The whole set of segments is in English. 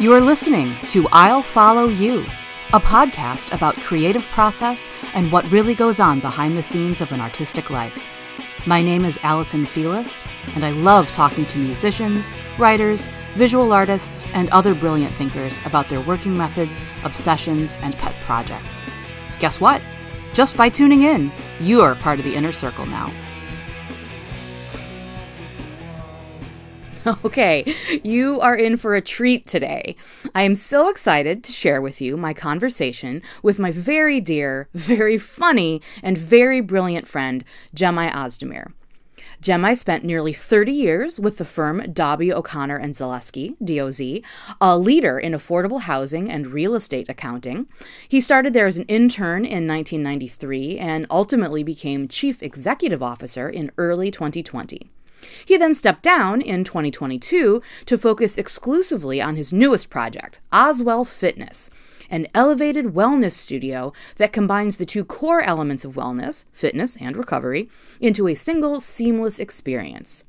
You are listening to I'll Follow You, a podcast about creative process and what really goes on behind the scenes of an artistic life. My name is Allison Felis, and I love talking to musicians, writers, visual artists, and other brilliant thinkers about their working methods, obsessions, and pet projects. Guess what? Just by tuning in, you're part of the inner circle now. Okay, you are in for a treat today. I am so excited to share with you my conversation with my very dear, very funny, and very brilliant friend, Cemal Ozdemir. Cemal spent nearly 30 years with the firm Dauby O'Connor Zaleski, DOZ, a leader in affordable housing and real estate accounting. He started there as an intern in 1993 and ultimately became chief executive officer in early 2020. He then stepped down in 2022 to focus exclusively on his newest project, Ozwell Fitness, an elevated wellness studio that combines the two core elements of wellness, fitness and recovery, into a single seamless experience.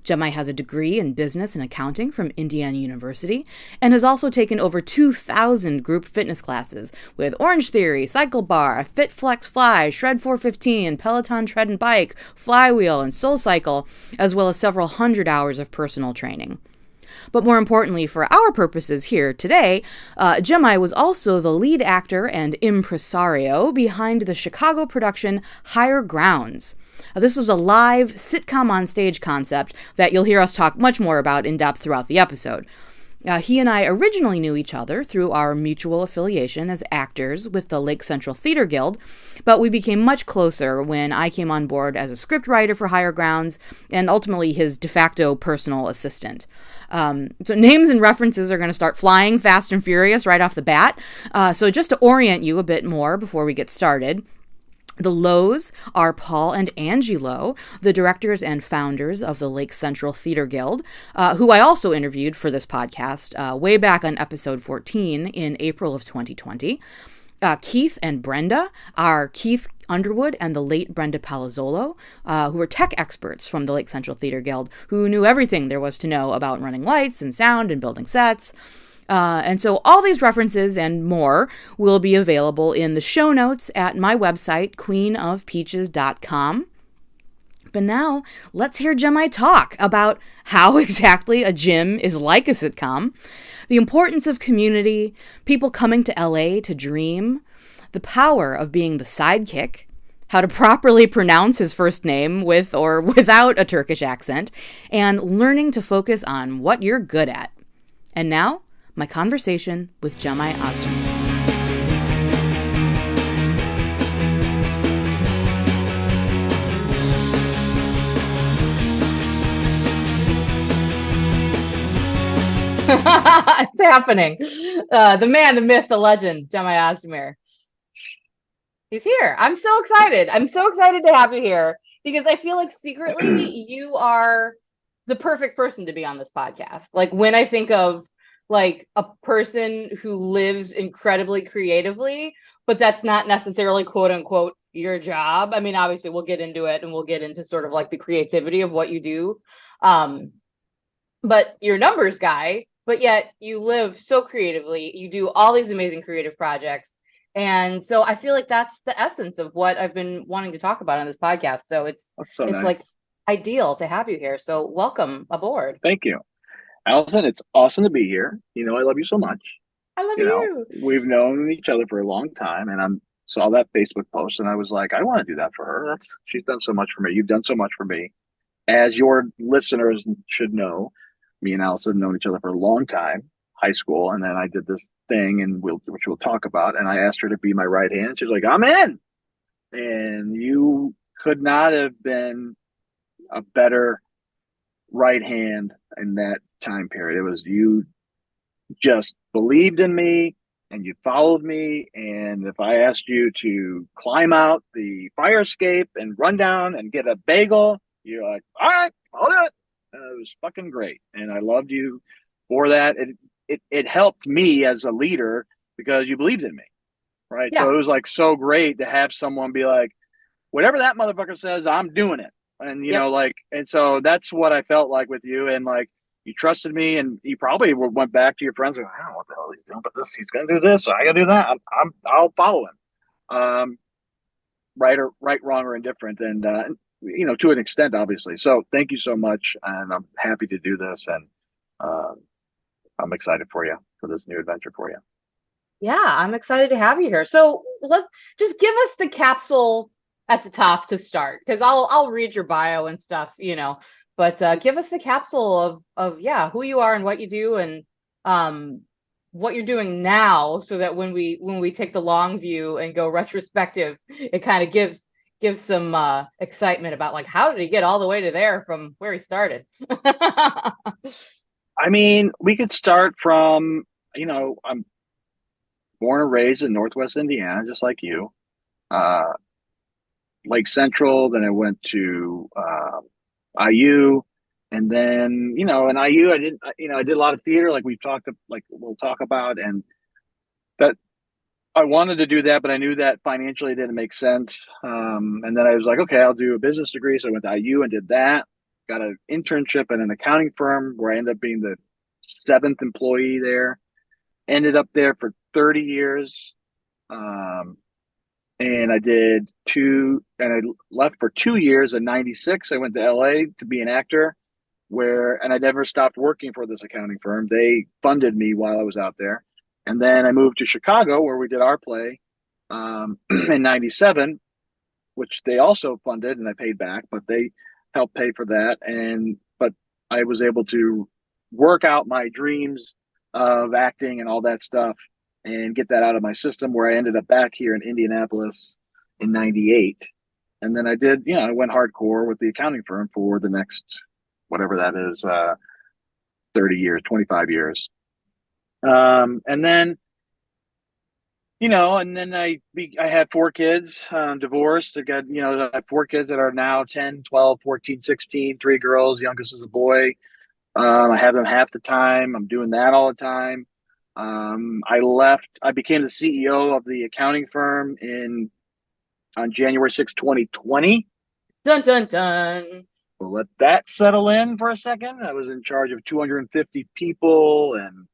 Cemal has a degree in business and accounting from Indiana University and has also taken over 2,000 group fitness classes with Orangetheory, CycleBar, FitFlex Fly, Shred 415, Peloton Tread and Bike, Flywheel, and SoulCycle, as well as several hundred hours of personal training. But more importantly for our purposes here today, Cemal was also the lead actor and impresario behind the Chicago production Higher Grounds. This was a live sitcom on stage concept that you'll hear us talk much more about in depth throughout the episode. He and I originally knew each other through our mutual affiliation as actors with the Lake Central Theater Guild, but we became much closer when I came on board as a scriptwriter for Higher Grounds and ultimately his de facto personal assistant. So names and references are going to start flying fast and furious right off the bat. So just to orient you a bit more before we get started, the Lows are Paul and Angie Lowe, the directors and founders of the Lake Central Theater Guild, who I also interviewed for this podcast way back on episode 14 in April of 2020. Keith and Brenda are Keith Underwood and the late Brenda Palazzolo, who were tech experts from the Lake Central Theater Guild, who knew everything there was to know about running lights and sound and building sets. And so all these references and more will be available in the show notes at my website, queenofpeaches.com. But now, let's hear Cemal talk about how exactly a gym is like a sitcom, the importance of community, people coming to LA to dream, the power of being the sidekick, how to properly pronounce his first name with or without a Turkish accent, and learning to focus on what you're good at. And now, my conversation with Cemal Ozdemir. It's happening. The man, the myth, the legend, Cemal Ozdemir. He's here. I'm so excited. I'm so excited to have you here because I feel like secretly you are the perfect person to be on this podcast. Like when I think of like a person who lives incredibly creatively, but that's not necessarily quote unquote your job. I mean, obviously we'll get into it and we'll get into sort of like the creativity of what you do. But you're a numbers guy, but yet you live so creatively. You do all these amazing creative projects. And so I feel like that's the essence of what I've been wanting to talk about on this podcast. So it's nice. Like ideal to have you here. So welcome aboard. Thank you. Allison, it's awesome to be here. You know, I love you so much. I love you. We've known each other for a long time, and I saw that Facebook post, and I was like, I want to do that for her. She's done so much for me. You've done so much for me. As your listeners should know, me and Allison have known each other for a long time, high school, and then I did this thing, which we'll talk about, and I asked her to be my right hand. She's like, I'm in. And you could not have been a better right hand in that time period. It was you just believed in me and you followed me, and if I asked you to climb out the fire escape and run down and get a bagel, you're like, all right, I'll do it. And it was fucking great, and I loved you for that. It helped me as a leader because you believed in me, right? Yeah. So it was like so great to have someone be like, whatever that motherfucker says, I'm doing it. And, you know, like, and so that's what I felt like with you. And like, you trusted me, and you probably went back to your friends and, I don't know what the hell he's doing, but he's going to do this, so I got to do that. I'll follow him. Right, wrong, or indifferent, and to an extent, obviously. So thank you so much, and I'm happy to do this, and I'm excited for this new adventure for you. Yeah, I'm excited to have you here. So let's just give us the capsule at the top to start, because I'll read your bio and stuff, but give us the capsule of who you are and what you do, and what you're doing now, so that when we take the long view and go retrospective, it kind of gives some excitement about, like, how did he get all the way to there from where he started? I mean, we could start from, I'm born and raised in Northwest Indiana, just like you. Lake Central, then I went to IU. And then, in IU, I did a lot of theater, like we'll talk about, and that I wanted to do that, but I knew that financially it didn't make sense. And then I was like, okay, I'll do a business degree. So I went to IU and did that, got an internship at an accounting firm where I ended up being the 7th employee there, ended up there for 30 years. And I left for 2 years. In 96, I went to LA to be an actor. And I never stopped working for this accounting firm. They funded me while I was out there. And then I moved to Chicago, where we did our play in 97, which they also funded and I paid back, but they helped pay for that. But I was able to work out my dreams of acting and all that stuff and get that out of my system, where I ended up back here in Indianapolis in 98. And then I went hardcore with the accounting firm for the next, whatever that is, 30 years, 25 years. And then I had 4 kids, divorced. I have 4 kids that are now 10, 12, 14, 16, 3 girls. Youngest is a boy. I have them half the time. I'm doing that all the time. I became the CEO of the accounting firm on January 6, 2020. Dun, dun, dun. We'll let that settle in for a second. I was in charge of 250 people, and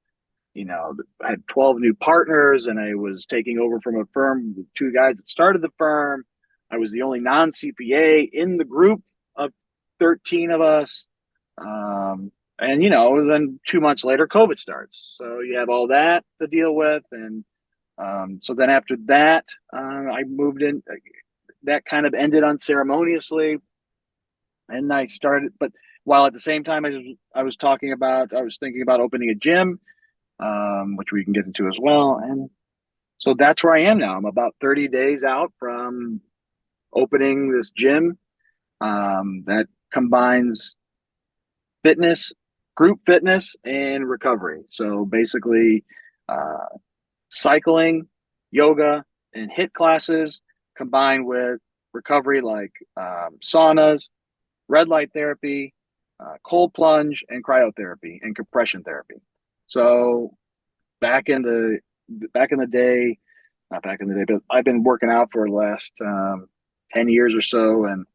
I had 12 new partners, and I was taking over from a firm with 2 guys that started the firm. I was the only non-CPA in the group of 13 of us. And then 2 months later, COVID starts. So you have all that to deal with. And so then after that, I moved in. That kind of ended unceremoniously. And I started, but while at the same time I was thinking about opening a gym, which we can get into as well. And so that's where I am now. I'm about 30 days out from opening this gym that combines fitness, group fitness, and recovery. So basically cycling, yoga, and HIIT classes combined with recovery, like saunas, red light therapy, cold plunge, and cryotherapy and compression therapy. So back in the day, not back in the day, but I've been working out for the last 10 years or so. And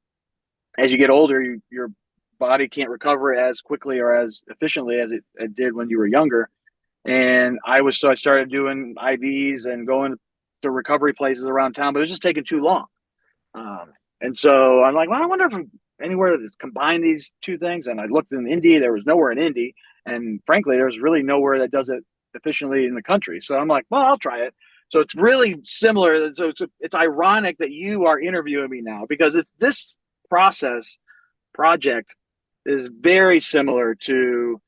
as you get older, your body can't recover as quickly or as efficiently as it did when you were younger. And I started doing IVs and going to recovery places around town, but it was just taking too long. And so I'm like, well, I wonder if anywhere that's combined these two things. And I looked in Indy, there was nowhere in Indy. And frankly, there's really nowhere that does it efficiently in the country. So I'm like, well, I'll try it. So it's really similar. So it's ironic that you are interviewing me now, because this project is very similar to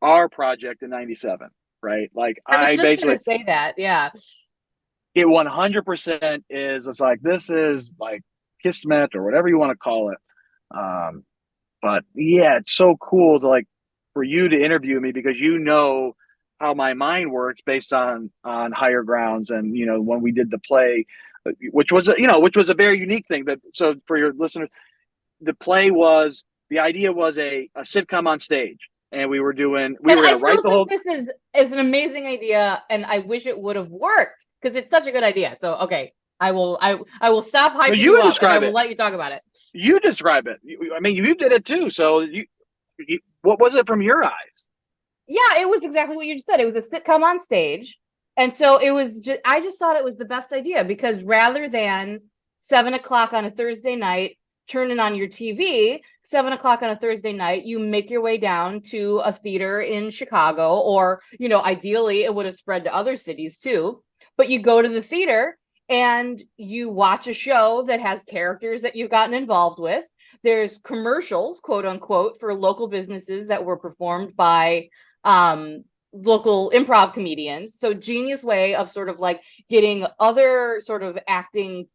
our project in 97, right? Like I was just gonna say that, yeah. It 100% is. It's like, this is like Kismet or whatever you want to call it. But yeah, it's so cool to for you to interview me, because how my mind works based on higher grounds. And when we did the play, which was a very unique thing. But so for your listeners, the idea was a sitcom on stage, and we were going to write the whole. This is an amazing idea, and I wish it would have worked, because it's such a good idea. So okay, I will stop hyping you up, and I will let you talk about it. You describe it. I mean, you did it too. So what was it from your eyes? Yeah, it was exactly what you just said. It was a sitcom on stage. And so it was just, I just thought it was the best idea, because rather than 7 o'clock on a Thursday night, turning on your TV, 7 o'clock on a Thursday night, you make your way down to a theater in Chicago, or, ideally it would have spread to other cities too. But you go to the theater and you watch a show that has characters that you've gotten involved with. There's commercials, quote unquote, for local businesses that were performed by local improv comedians. So genius way of sort of like getting other sort of acting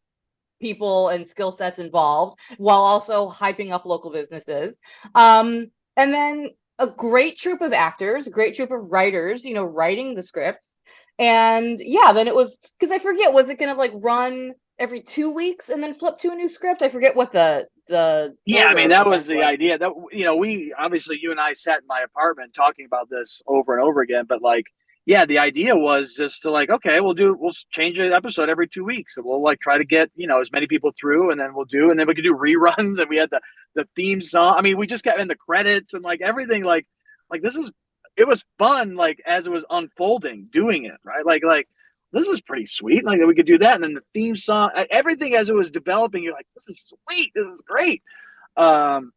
people and skill sets involved while also hyping up local businesses. And then a great troupe of actors, a great troupe of writers, writing the scripts. And yeah, then it was, because I forget, was it going to like run every 2 weeks and then flip to a new script? I forget what the yeah, I mean, that was the idea. That, we obviously, you and I sat in my apartment talking about this over and over again, but like, yeah, the idea was just to like, okay, we'll change an episode every 2 weeks, and we'll like try to get as many people through, and then we could do reruns, and we had the theme song. I mean, we just got in the credits and like everything, like it was fun, like as it was unfolding, doing it, right? Like this is pretty sweet. Like we could do that, and then the theme song, everything as it was developing, you're like, this is sweet, this is great. And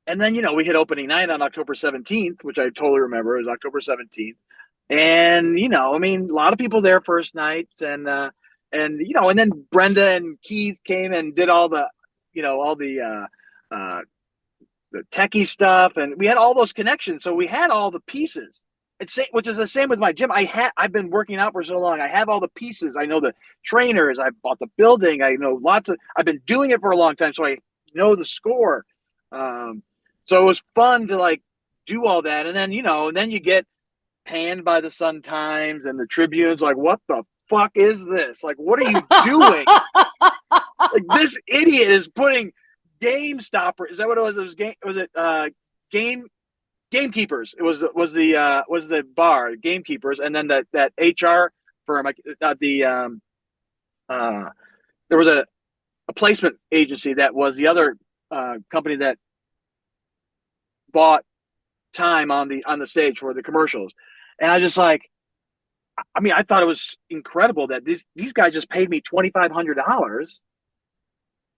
then we hit opening night on October 17th, which I totally remember. It was October 17th. And I mean, a lot of people there first night, and then Brenda and Keith came and did all the techie stuff, and we had all those connections, so we had all the pieces. Which is the same with my gym. I've been working out for so long. I have all the pieces. I know the trainers. I bought the building. I know I've been doing it for a long time, so I know the score. So it was fun to like do all that, and then then you get panned by the Sun Times and the Tribune's like, what the fuck is this? Like, what are you doing? Like, this idiot is putting GameStopper. Is that what it was? It was Gamekeepers. It was the bar, Gamekeepers, and then that HR firm, there was a placement agency that was the other company that bought time on the stage for the commercials. And I just like, I mean, I thought it was incredible that these guys just paid me $2,500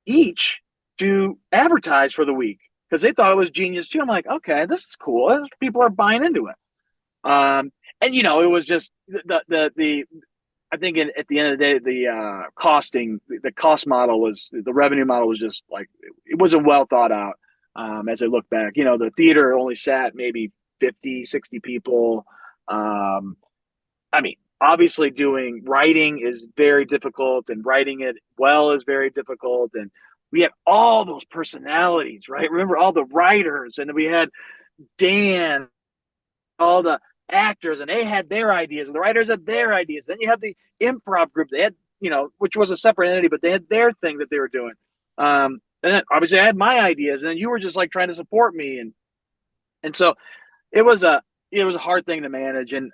each to advertise for the week, because they thought it was genius too. I'm like, okay, this is cool. People are buying into it. And it was just the I think at the end of the day, the cost model the revenue model was just like, it wasn't well thought out. As I look back, the theater only sat maybe 50, 60 people. I mean, obviously writing is very difficult, and writing it well is very difficult. And we had all those personalities, right? Remember all the writers, and then we had Dan, all the actors, and they had their ideas, and the writers had their ideas. Then you have the improv group. They had, which was a separate entity, but they had their thing that they were doing. And then obviously I had my ideas, and then you were just like trying to support me. And so it was a hard thing to manage. And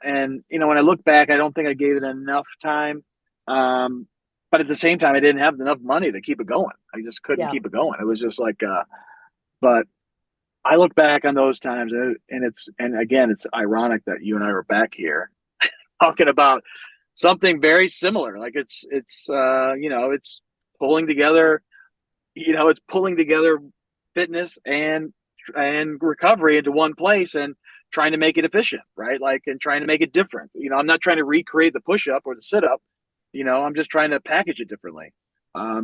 when I look back, I don't think I gave it enough time. But at the same time, I didn't have enough money to keep it going. I just couldn't keep it going. It was just like, but I look back on those times, and again, it's ironic that you and I were back here talking about something very similar. Like it's pulling together, it's pulling together fitness and recovery into one place and trying to make it efficient, right? Like, and trying to make it different. I'm not trying to recreate the push-up or the sit-up. I'm just trying to package it differently.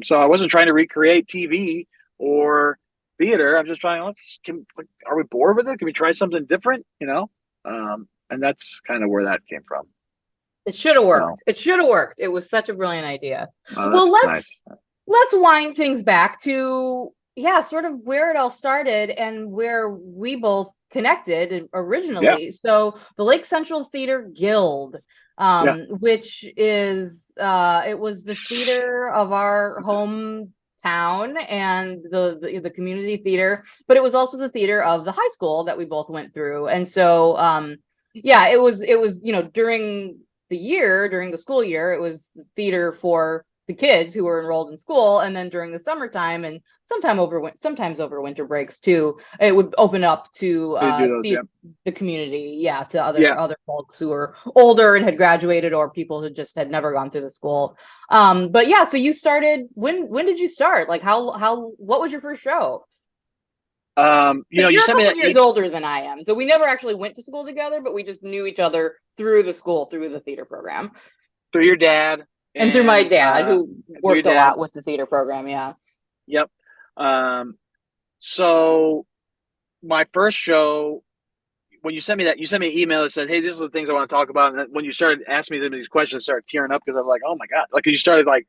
So I wasn't trying to recreate TV or theater. I'm just trying, are we bored with it? Can we try something different? And that's kind of where that came from. It should have worked. So, it should have worked. It was such a brilliant idea. Well, let's wind things back to, sort of where it all started and where we both connected originally. Yeah. So the Lake Central Theater Guild, which is, it was the theater of our hometown and the community theater, but it was also the theater of the high school that we both went through. And so, it was, during the school year, it was theater for the kids who were enrolled in school, and then during the summertime and sometimes over winter breaks too, it would open up to the community, to other folks who were older and had graduated, or people who just had never gone through the school. But yeah, so you started, when did you start? Like what was your first show? You sent me that. You're years older than I am, so we never actually went to school together, but we just knew each other through the theater program. Through your dad. And through my dad, who worked a lot with the theater program, Yep. So my first show, when you sent me an email that said, "Hey, these are the things I want to talk about." And when you started asking me these questions, I started tearing up because I'm like, "Oh my God!" Like you started like,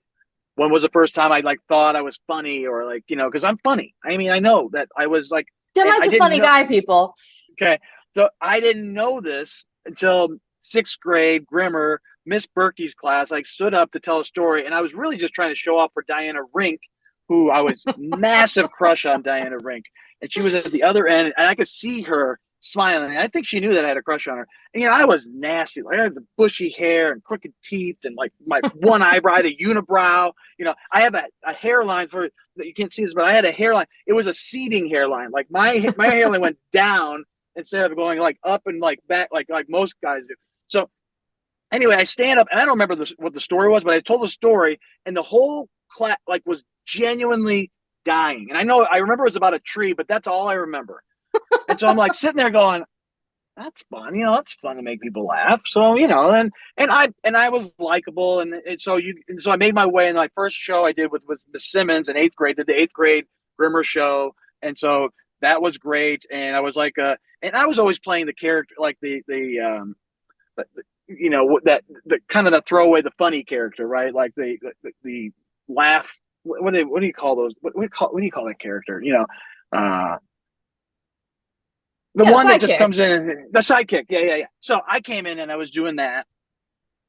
when was the first time I like thought I was funny, or like, because I'm funny. I mean, I know that I was like, Semi's a funny guy, people. Okay, so I didn't know this until 6th grade grammar. Miss Berkey's class, I stood up to tell a story, and I was really just trying to show off for Diana Rink, who I was massive crush on Diana Rink. And she was at the other end, and I could see her smiling. And I think she knew that I had a crush on her. And, I was nasty. Like, I had the bushy hair and crooked teeth and, like, my one eyebrow, I had a unibrow. I have a hairline that you can't see this, but I had a hairline. It was a seeding hairline. Like, my hairline went down instead of going, like, up and, like, back, like most guys do. So, anyway, I stand up, and I don't remember what the story was, but I told the story, and the whole class like was genuinely dying. And I remember it was about a tree, but that's all I remember. And so I'm like sitting there going, "That's fun, that's fun to make people laugh." So and I was likable, and so I made my way. And my first show I did with Miss Simmons in 8th grade, did the 8th grade Grimmer show, and so that was great. And I was like, and I was always playing the character, like the that the kind of the throwaway, the funny character, right? Like the laugh. What do you call those? What do you call that character? The one that just comes in, and the sidekick. Yeah. So I came in and I was doing that,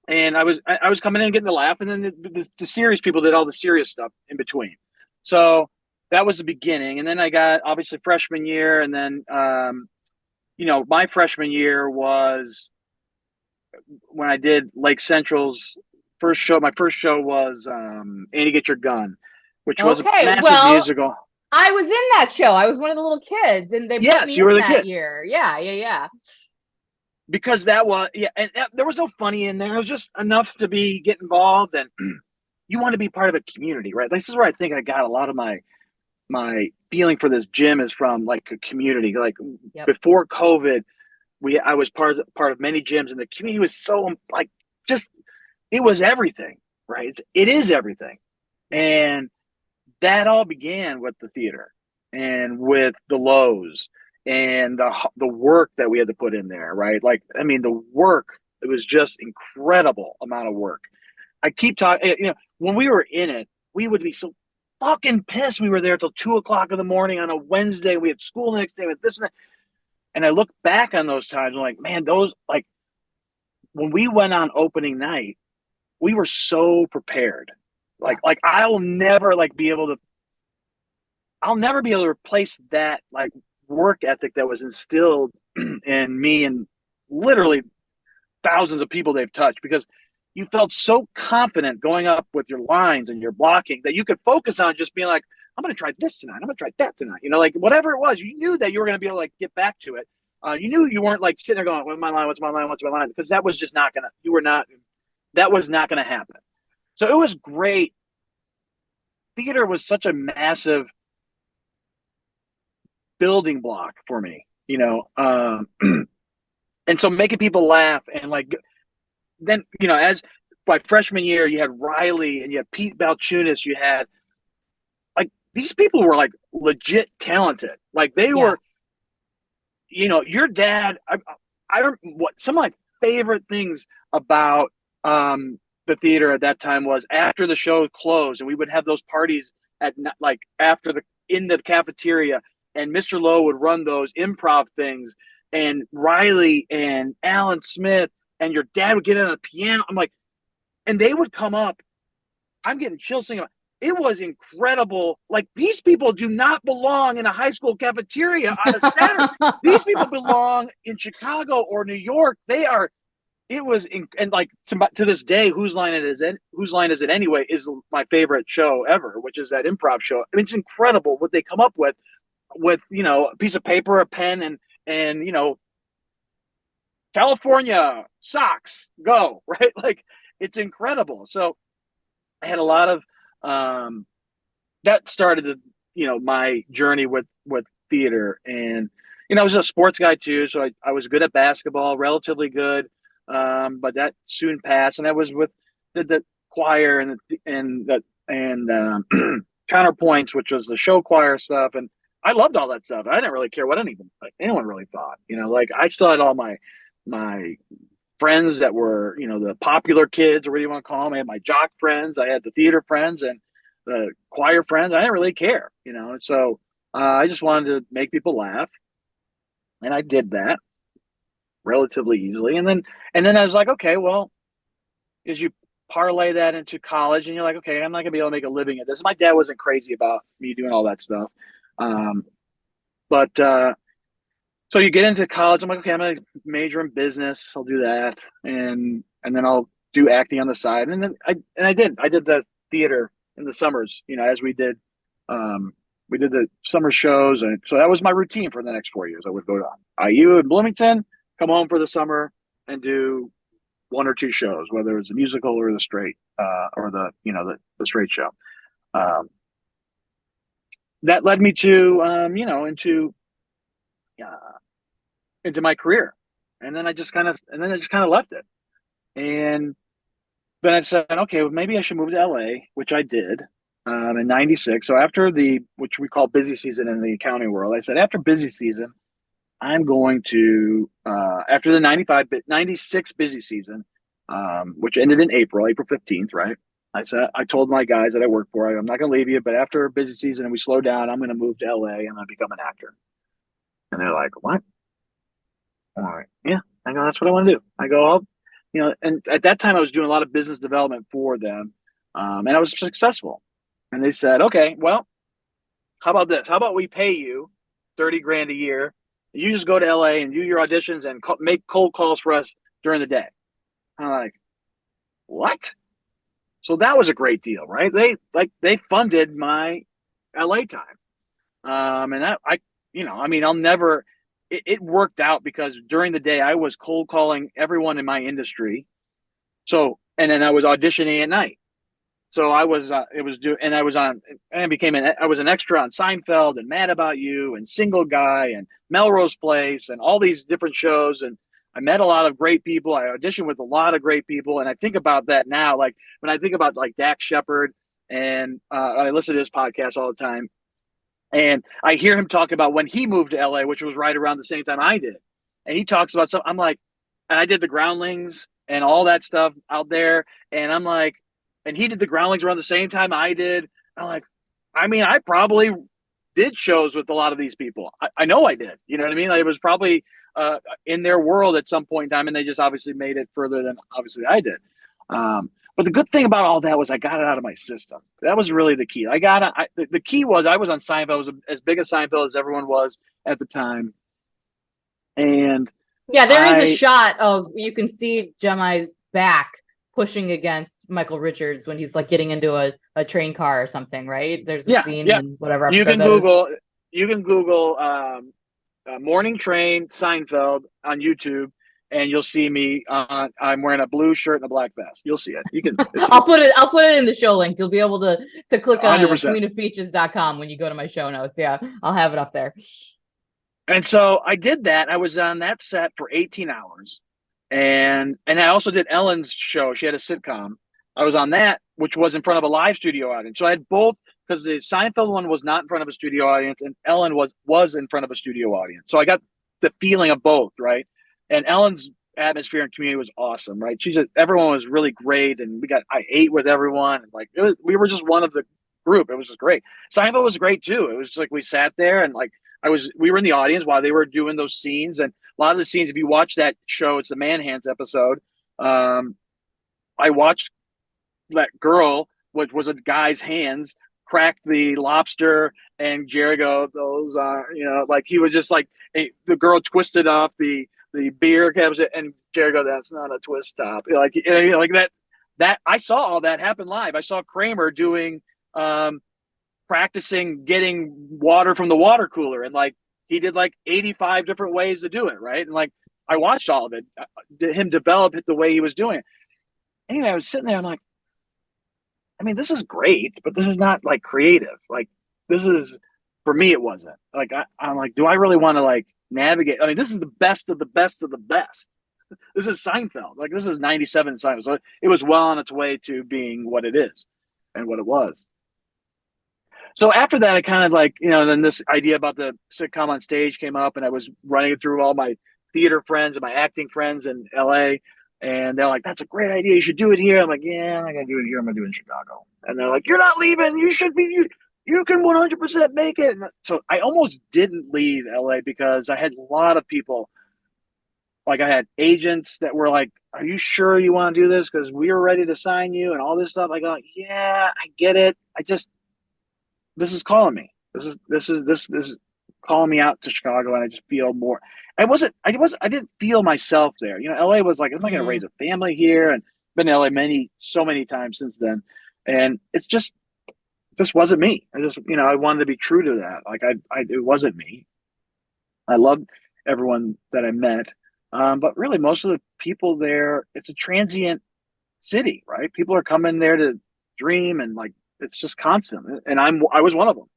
and I was coming in and getting the laugh, and then the serious people did all the serious stuff in between. So that was the beginning, and then I got obviously freshman year, and then my freshman year was when I did Lake Central's first show. My first show was Annie Get Your Gun, which was a massive musical. I was in that show. I was one of the little kids, and they put me in that year. Yeah. Because that was and there was no funny in there. It was just enough to get involved, and you want to be part of a community, right? This is where I think I got a lot of my feeling for this gym is from, like a community. Like before COVID, I was part of many gyms, and the community was so like just it was everything, right? It is everything, and that all began with the theater and with the lows and the work that we had to put in there, right? Like, I mean, the work, it was just incredible amount of work. I keep talking, when we were in it, we would be so fucking pissed. We were there till 2:00 in the morning on a Wednesday. We had school the next day with this and that. And I look back on those times, I'm like, man, those, like, when we went on opening night, we were so prepared. Like I'll never be able to replace that like work ethic that was instilled in me and literally thousands of people they've touched, because you felt so confident going up with your lines and your blocking that you could focus on just being like, I'm going to try this tonight. I'm going to try that tonight. Like whatever it was, you knew that you were going to be able to like get back to it. You knew you weren't like sitting there going, what's my line? What's my line? What's my line? Because that was just not going to, that was not going to happen. So it was great. Theater was such a massive building block for me, and so making people laugh and like, then, as by freshman year, you had Riley and you had Pete Balchunas, you had like, these people were like legit talented. Like they were, your dad, I don't, what some of my favorite things about, the theater at that time was after the show closed, and we would have those parties at like in the cafeteria, and Mr. Lowe would run those improv things, and Riley and Alan Smith and your dad would get on the piano. I'm like, and they would come up. I'm getting chills thinking about it. It was incredible. Like, these people do not belong in a high school cafeteria on a Saturday. These people belong in Chicago or New York. and like to this day, Whose Line Is It Anyway is my favorite show ever, which is that improv show. I mean, it's incredible what they come up with, a piece of paper, a pen, and California socks, go, right? Like, it's incredible. So I had a lot of that started my journey with theater. And I was a sports guy too, so I was good at basketball, relatively good, but that soon passed. And I was with the choir and Counterpoints, which was the show choir stuff, and I loved all that stuff. I didn't really care what anyone really thought. Like, I still had all my friends that were, the popular kids, or what do you want to call them. I had my jock friends, I had the theater friends, and the choir friends. I didn't really care, So I just wanted to make people laugh, and I did that relatively easily. And then I was like, okay, well, as you parlay that into college, and you're like, okay, I'm not gonna be able to make a living at this. My dad wasn't crazy about me doing all that stuff, so you get into college. I'm like, okay, I'm gonna major in business. I'll do that, and then I'll do acting on the side. And then I did the theater in the summers, as we did the summer shows, and so that was my routine for the next 4 years. I would go to IU in Bloomington, come home for the summer, and do 1 or 2 shows, whether it was a musical or the straight, or the straight show. That led me to into my career, and then I just kind of left it. And then I said, okay, well, maybe I should move to LA, which I did in '96. So after which we call busy season in the accounting world, I said, after busy season, I'm going to after the 96 busy season, which ended in April 15th, right? I told my guys that I work for, I'm not going to leave you, but after busy season and we slow down, I'm going to move to LA and I'm going to become an actor. And they're like, what? All right. Yeah. I go, that's what I want to do. I go, and at that time I was doing a lot of business development for them. And I was successful. And they said, okay, well, how about this? How about we pay you $30,000 a year? You just go to LA and do your auditions and make cold calls for us during the day. I'm like, what? So that was a great deal, right? They funded my LA time. And I'll never, it worked out because during the day I was cold calling everyone in my industry. So, and then I was auditioning at night. So I was, I was an extra on Seinfeld and Mad About You and Single Guy and Melrose Place and all these different shows. And I met a lot of great people. I auditioned with a lot of great people. And I think about that now, like when I think about like Dax Shepard, and I listen to his podcast all the time. And I hear him talk about when he moved to LA, which was right around the same time I did. And he talks about I'm like, and I did the Groundlings and all that stuff out there. And I'm like, and he did the Groundlings around the same time I did. I'm like, I probably did shows with a lot of these people. I know I did. You know what I mean? I was probably in their world at some point in time, and they just obviously made it further than obviously I did. But the good thing about all that was I got it out of my system. That was really the key. The key was I was on Seinfeld. I was as big a Seinfeld as everyone was at the time. And yeah, there is a shot of, you can see Jemi's back pushing against Michael Richards when he's like getting into a train car or something, right? There's a scene in whatever episode. You can Google Morning Train Seinfeld on YouTube, and you'll see me. I'm wearing a blue shirt and a black vest. You'll see it. You can. I'll put it in the show link. You'll be able to click on 100%. queenofbeaches.com when you go to my show notes. Yeah, I'll have it up there. And so I did that. I was on that set for 18 hours. And I also did Ellen's show. She had a sitcom. I was on that, which was in front of a live studio audience. So I had both, because the Seinfeld one was not in front of a studio audience, and Ellen was in front of a studio audience. So I got the feeling of both, right? And Ellen's atmosphere and community was awesome, right? Everyone was really great, and I ate with everyone. Like we were just one of the group. It was just great. Seinfeld was great too. It was just like we sat there and like we were in the audience while they were doing those scenes, and a lot of the scenes, if you watch that show, it's the Man Hands episode. I watched that girl, which was a guy's hands, crack the lobster, and Jerry go, those are, like he was just like, the girl twisted up the the beer comes and Jared goes, "That's not a twist top." Like, like that I saw all that happen live. I saw Kramer doing practicing getting water from the water cooler, and like he did like 85 different ways to do it, right? And like I watched all of it, him develop it the way he was doing it. Anyway, I was sitting there, I'm like, I mean, this is great, but this is not like creative. Like this is, for me, it wasn't. Like I'm like, do I really want to like navigate? I mean, this is the best of the best of the best. This is Seinfeld. Like this is 97 Seinfeld. So it was well on its way to being what it is and what it was. So after that, I kind of like, then this idea about the sitcom on stage came up, and I was running it through all my theater friends and my acting friends in LA. And they're like, "That's a great idea. You should do it here." I'm like, "Yeah, I'm not going to do it here. I'm going to do it in Chicago." And they're like, "You're not leaving. You should be. You can 100% make it." And so I almost didn't leave LA because I had a lot of people. Like I had agents that were like, "Are you sure you want to do this? Because we were ready to sign you and all this stuff." I go, "Yeah, I get it. This is calling me. This is calling me out to Chicago, and I just feel more." I didn't feel myself there. LA was like, am I going to raise a family here? And been to LA so many times since then. And it's just wasn't me. I wanted to be true to that. Like it wasn't me. I loved everyone that I met. But really most of the people there, it's a transient city, right? People are coming there to dream, and like, it's just constant. And I was one of them.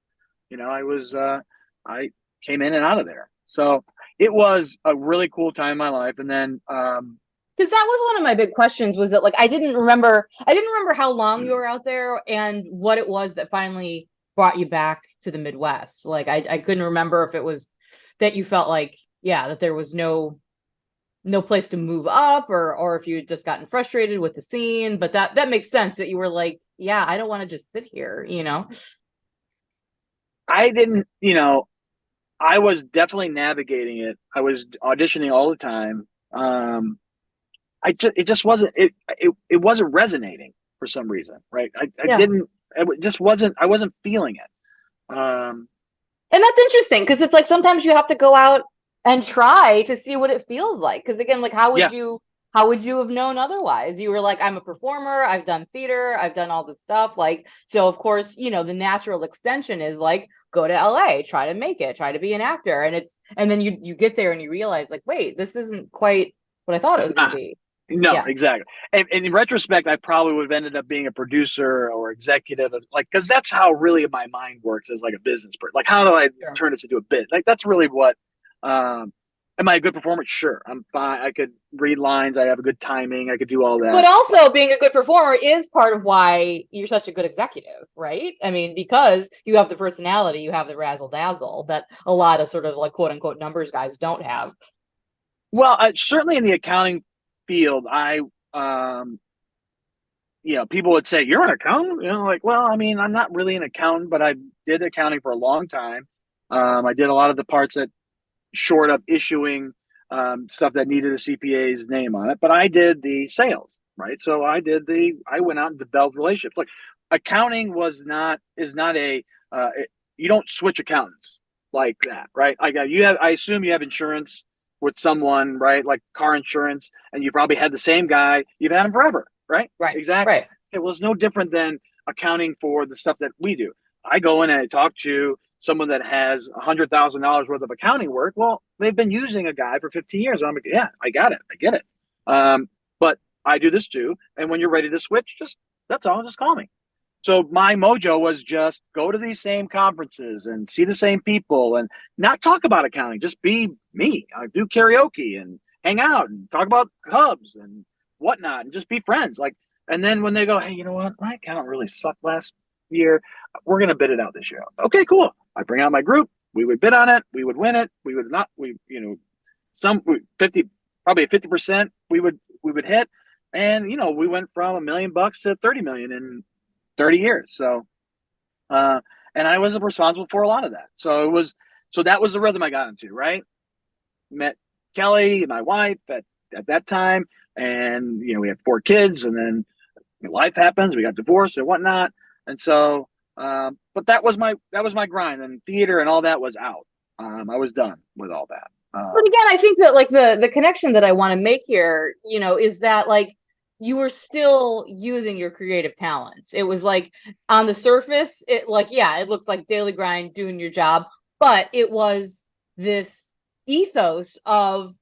I came in and out of there. So it was a really cool time in my life. And then, because that was one of my big questions, was that like, I didn't remember how long you were out there and what it was that finally brought you back to the Midwest. Like, I couldn't remember if it was that you felt like, that there was no place to move up, or if you had just gotten frustrated with the scene. But that makes sense that you were like, I don't want to just sit here, I didn't, I was definitely navigating it. I was auditioning all the time. It just wasn't, it wasn't resonating for some reason, right? I wasn't feeling it. And that's interesting, because it's like, sometimes you have to go out and try to see what it feels like. Because again, like, how would you have known otherwise? You were like, I'm a performer, I've done theater, I've done all this stuff. Like, so of course, the natural extension is like, go to LA, try to make it, try to be an actor. And then you get there and you realize like, wait, this isn't quite what I thought it was going to be. No, exactly. And in retrospect, I probably would have ended up being a producer or executive, like, because that's how really my mind works as like a business person. Like, how do I turn this into a bit? Like, that's really what, am I a good performer? Sure. I'm fine. I could read lines. I have a good timing. I could do all that. But also being a good performer is part of why you're such a good executive, right? I mean, because you have the personality, you have the razzle dazzle that a lot of sort of like quote unquote numbers guys don't have. Well, certainly in the accounting field, people would say, "You're an accountant?" Like, well, I mean, I'm not really an accountant, but I did accounting for a long time. I did a lot of the parts that short of issuing stuff that needed a CPA's name on it, but I did the sales, right? So I went out and developed relationships. Like, accounting is not you don't switch accountants like that, right? I assume you have insurance with someone, right? Like car insurance, and you probably had the same guy, you've had him forever, right? Right. Exactly. Right. It was no different than accounting for the stuff that we do. I go in and I talk to someone that has $100,000 worth of accounting work. Well, they've been using a guy for 15 years. I'm like, yeah, I got it. I get it. But I do this too. And when you're ready to switch, that's all, just call me. So my mojo was just go to these same conferences and see the same people and not talk about accounting, just be me. I do karaoke and hang out and talk about Cubs and whatnot and just be friends. Like, and then when they go, "Hey, you know what? My accountant really sucked last year. We're going to bid it out this year." Okay, cool. I bring out my group. We would bid on it. We would win it. We would not, probably 50% we would hit. And, we went from $1 million to 30 million in 30 years. So, and I was responsible for a lot of that. So that was the rhythm I got into, right? Met Kelly, my wife at that time. And, we had 4 kids, and then life happens. We got divorced and whatnot. And so, but that was my grind, and theater and all that was out. I was done with all that. But again, I think that like the connection that I want to make here, is that like you were still using your creative talents. It was like on the surface, it like, yeah, it looks like daily grind, doing your job, but it was this ethos of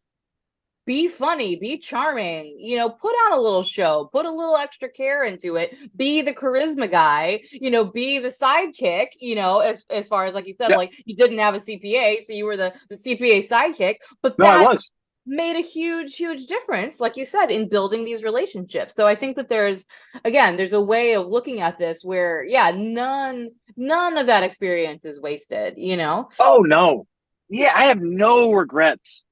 be funny, be charming, put on a little show, put a little extra care into it, be the charisma guy, be the sidekick, as far as like you said, Yeah. like you didn't have a CPA, so you were the CPA sidekick, but No, I that was. made a huge, huge difference, like you said, in building these relationships. So I think that there's a way of looking at this where, yeah, none of that experience is wasted, Oh no. Yeah, I have no regrets.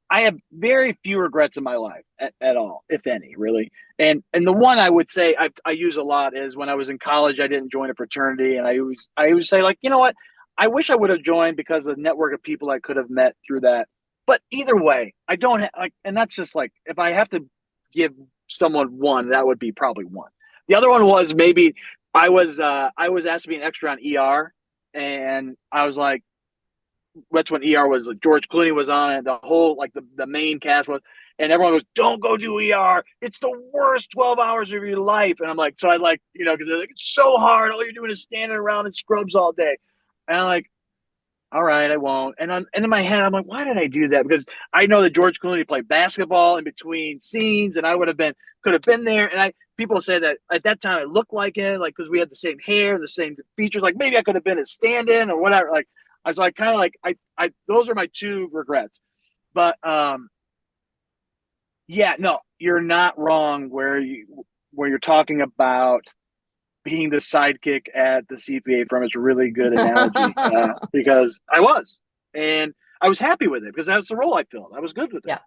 I have very few regrets in my life at all, if any, really. And the one I would say I use a lot is when I was in college, I didn't join a fraternity, and I always say, like, you know what, I wish I would have joined because of the network of people I could have met through that. But either way, I don't like, and that's just like, if I have to give someone one, that would be probably one. The other one was maybe I was asked to be an extra on ER, and I was like, that's when ER was like, George Clooney was on it. The whole like the main cast was, and everyone goes, "Don't go do ER. It's the worst 12 hours of your life." And I'm like, so I like, because they're like, it's so hard. All you're doing is standing around in scrubs all day. And I'm like, all right, I won't. And in my head, I'm like, why did I do that? Because I know that George Clooney played basketball in between scenes, and I could have been there. And people say that at that time I looked like it, like because we had the same hair, the same features. Like maybe I could have been a stand-in or whatever. Like I was like kind of like I those are my two regrets. But yeah, no, you're not wrong where you're talking about being the sidekick at the CPA firm. It's a really good analogy because I was, and I was happy with it because that's the role I filled. I was good with it,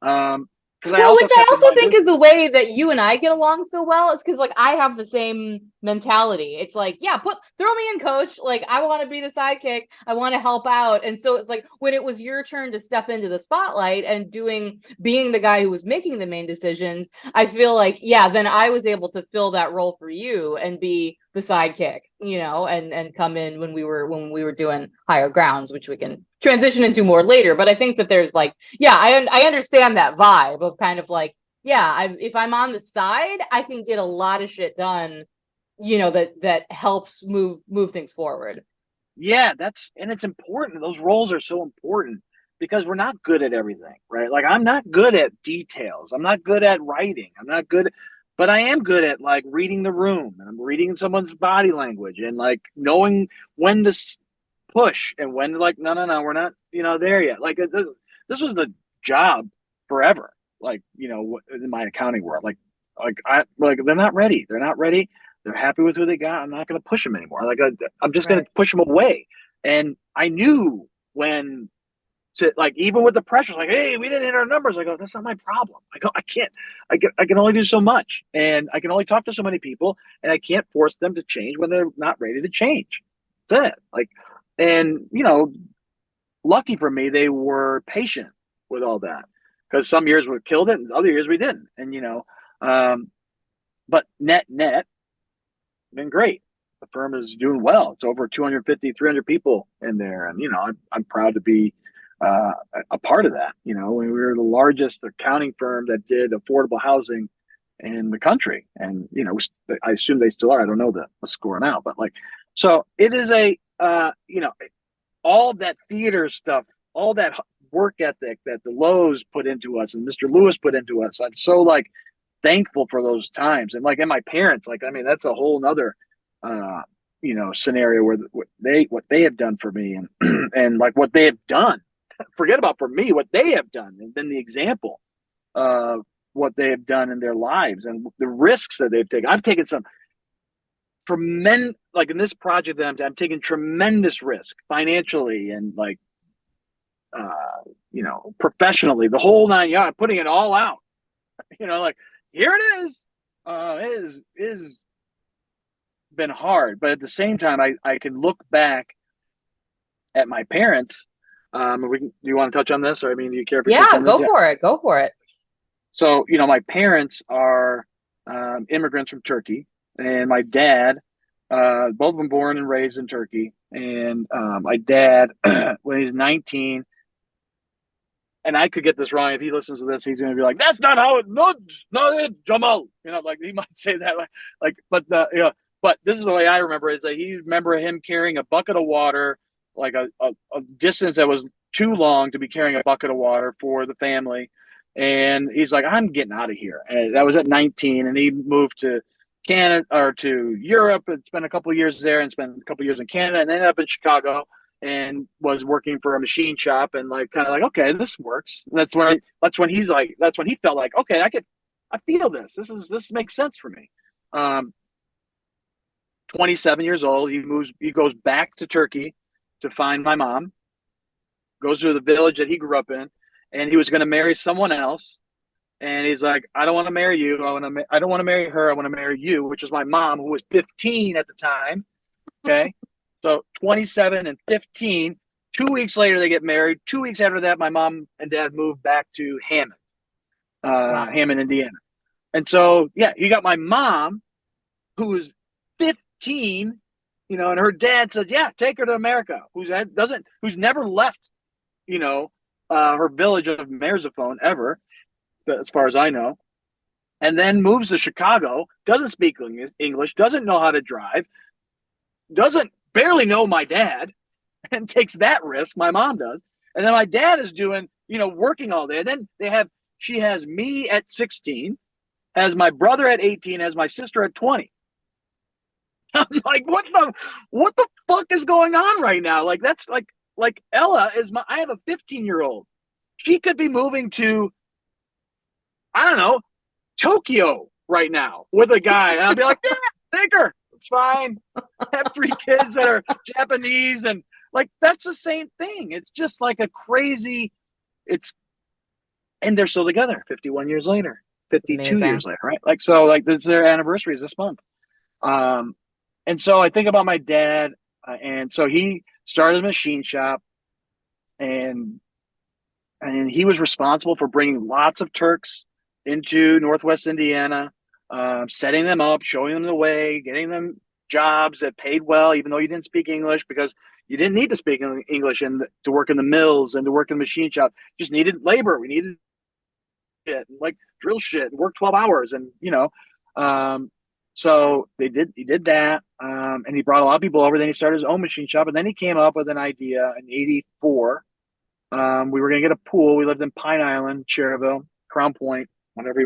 Yeah. Because Well, which I also think is the way that you and I get along so well. It's because like I have the same mentality. It's like, yeah, throw me in, coach. Like I want to be the sidekick. I want to help out. And so it's like when it was your turn to step into the spotlight and being the guy who was making the main decisions, I feel like, yeah, then I was able to fill that role for you and be the sidekick, and come in when we were doing higher grounds, which we can transition into more later. But I think that there's like, yeah, I understand that vibe of kind of like, yeah, if I'm on the side, I can get a lot of shit done, that helps move things forward. Yeah, and it's important. Those roles are so important because we're not good at everything, right? Like I'm not good at details. I'm not good at writing. I'm not good, but I am good at like reading the room, and I'm reading someone's body language and like knowing when to push and when to like, no, we're not, there yet. Like this was the job forever. Like, in my accounting world, like they're not ready. They're not ready. They're happy with who they got. I'm not going to push them anymore. Like I'm just going to push them away. And I knew when to like, even with the pressure, like, hey, we didn't hit our numbers. I go, that's not my problem. I go, I can only do so much, and I can only talk to so many people, and I can't force them to change when they're not ready to change. That's it. Like, and lucky for me, they were patient with all that because some years we killed it and other years we didn't. And, but net been great. The firm is doing well. It's over 250, 300 people in there. And, I'm proud to be a part of that. We were the largest accounting firm that did affordable housing in the country. And, I assume they still are. I don't know the score now, but like, so it is all that theater stuff, all that work ethic that the Lowe's put into us and Mr. Lewis put into us. I'm so like thankful for those times. And like, and my parents, like, I mean, that's a whole nother, scenario where what they have done for me and, and like what they have done, forget about for me, what they have done and been the example of what they have done in their lives and the risks that they've taken. I've taken some tremendous, like in this project that I'm taking tremendous risk financially and like, professionally, the whole 9 yards, putting it all out, like here it is. It is been hard, but at the same time, I can look back at my parents. Do you want to touch on this, or I mean, do you care? Yeah, go for it. So, my parents are immigrants from Turkey, and my dad, both of them born and raised in Turkey. And my dad, when he's 19, and I could get this wrong. If he listens to this, he's going to be like, "That's not how it. No, not it, Jamal." Like he might say that, but this is the way I remember it. Is that he remember him carrying a bucket of water, like a distance that was too long to be carrying a bucket of water for the family, and he's like, "I'm getting out of here." And that was at 19, and he moved to Canada or to Europe and spent a couple of years there, and spent a couple of years in Canada, and ended up in Chicago. And was working for a machine shop and okay, this works. That's when he felt like, okay, I feel this. This makes sense for me. 27 years old, he goes back to Turkey to find my mom, goes to the village that he grew up in, and he was going to marry someone else. And he's like, I don't want to marry you. I don't want to marry her. I want to marry you, which was my mom, who was 15 at the time. Okay. So 27 and 15, 2 weeks later, they get married. 2 weeks after that, my mom and dad moved back to Hammond, Hammond, Indiana. And so, yeah, you got my mom, who was 15, and her dad said, yeah, take her to America, who's never left, her village of Merziphone ever, as far as I know, and then moves to Chicago, doesn't speak English, doesn't know how to drive, doesn't barely know my dad, and takes that risk. My mom does. And then my dad is doing, working all day. And then she has me at 16, has my brother at 18, has my sister at 20. I'm like, what the fuck is going on right now? Like, that's like Ella I have a 15-year-old. She could be moving to, I don't know, Tokyo right now with a guy. And I'll be like, yeah, take her. It's fine. Have 3 kids that are Japanese, and that's the same thing. It's just like a crazy. And they're still together 51 years later, 52 Amazing. Years later, right? This is their anniversary is this month. And so I think about my dad, and so he started a machine shop, and he was responsible for bringing lots of Turks into Northwest Indiana. Setting them up, showing them the way, getting them jobs that paid well, even though you didn't speak English, because you didn't need to speak English to work in the mills and to work in the machine shop. You just needed labor. We needed it, drill shit and work 12 hours. And, so he did that. And he brought a lot of people over. Then he started his own machine shop. And then he came up with an idea in 84. We were going to get a pool. We lived in Pine Island, Cherville, Crown Point. Whatever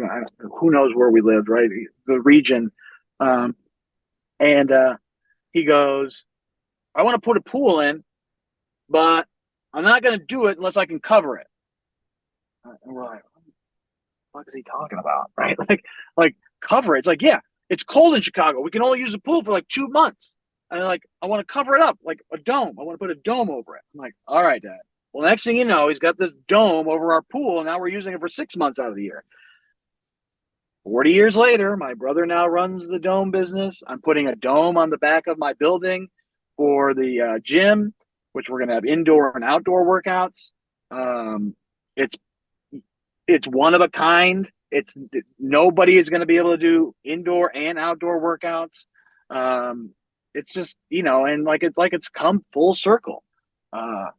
who knows where we lived, right? The region. And he goes, I want to put a pool in, but I'm not going to do it unless I can cover it. And we're like, what the fuck is he talking about? Right? Like cover it. It's like, yeah, it's cold in Chicago. We can only use the pool for 2 months. And I want to cover it up like a dome. I want to put a dome over it. I'm like, all right, Dad. Well, next thing you know, he's got this dome over our pool, and now we're using it for 6 months out of the year. 40 years later, my brother now runs the dome business. I'm putting a dome on the back of my building for the gym, which we're going to have indoor and outdoor workouts. It's one of a kind. Nobody is going to be able to do indoor and outdoor workouts. It's just, and it's come full circle. And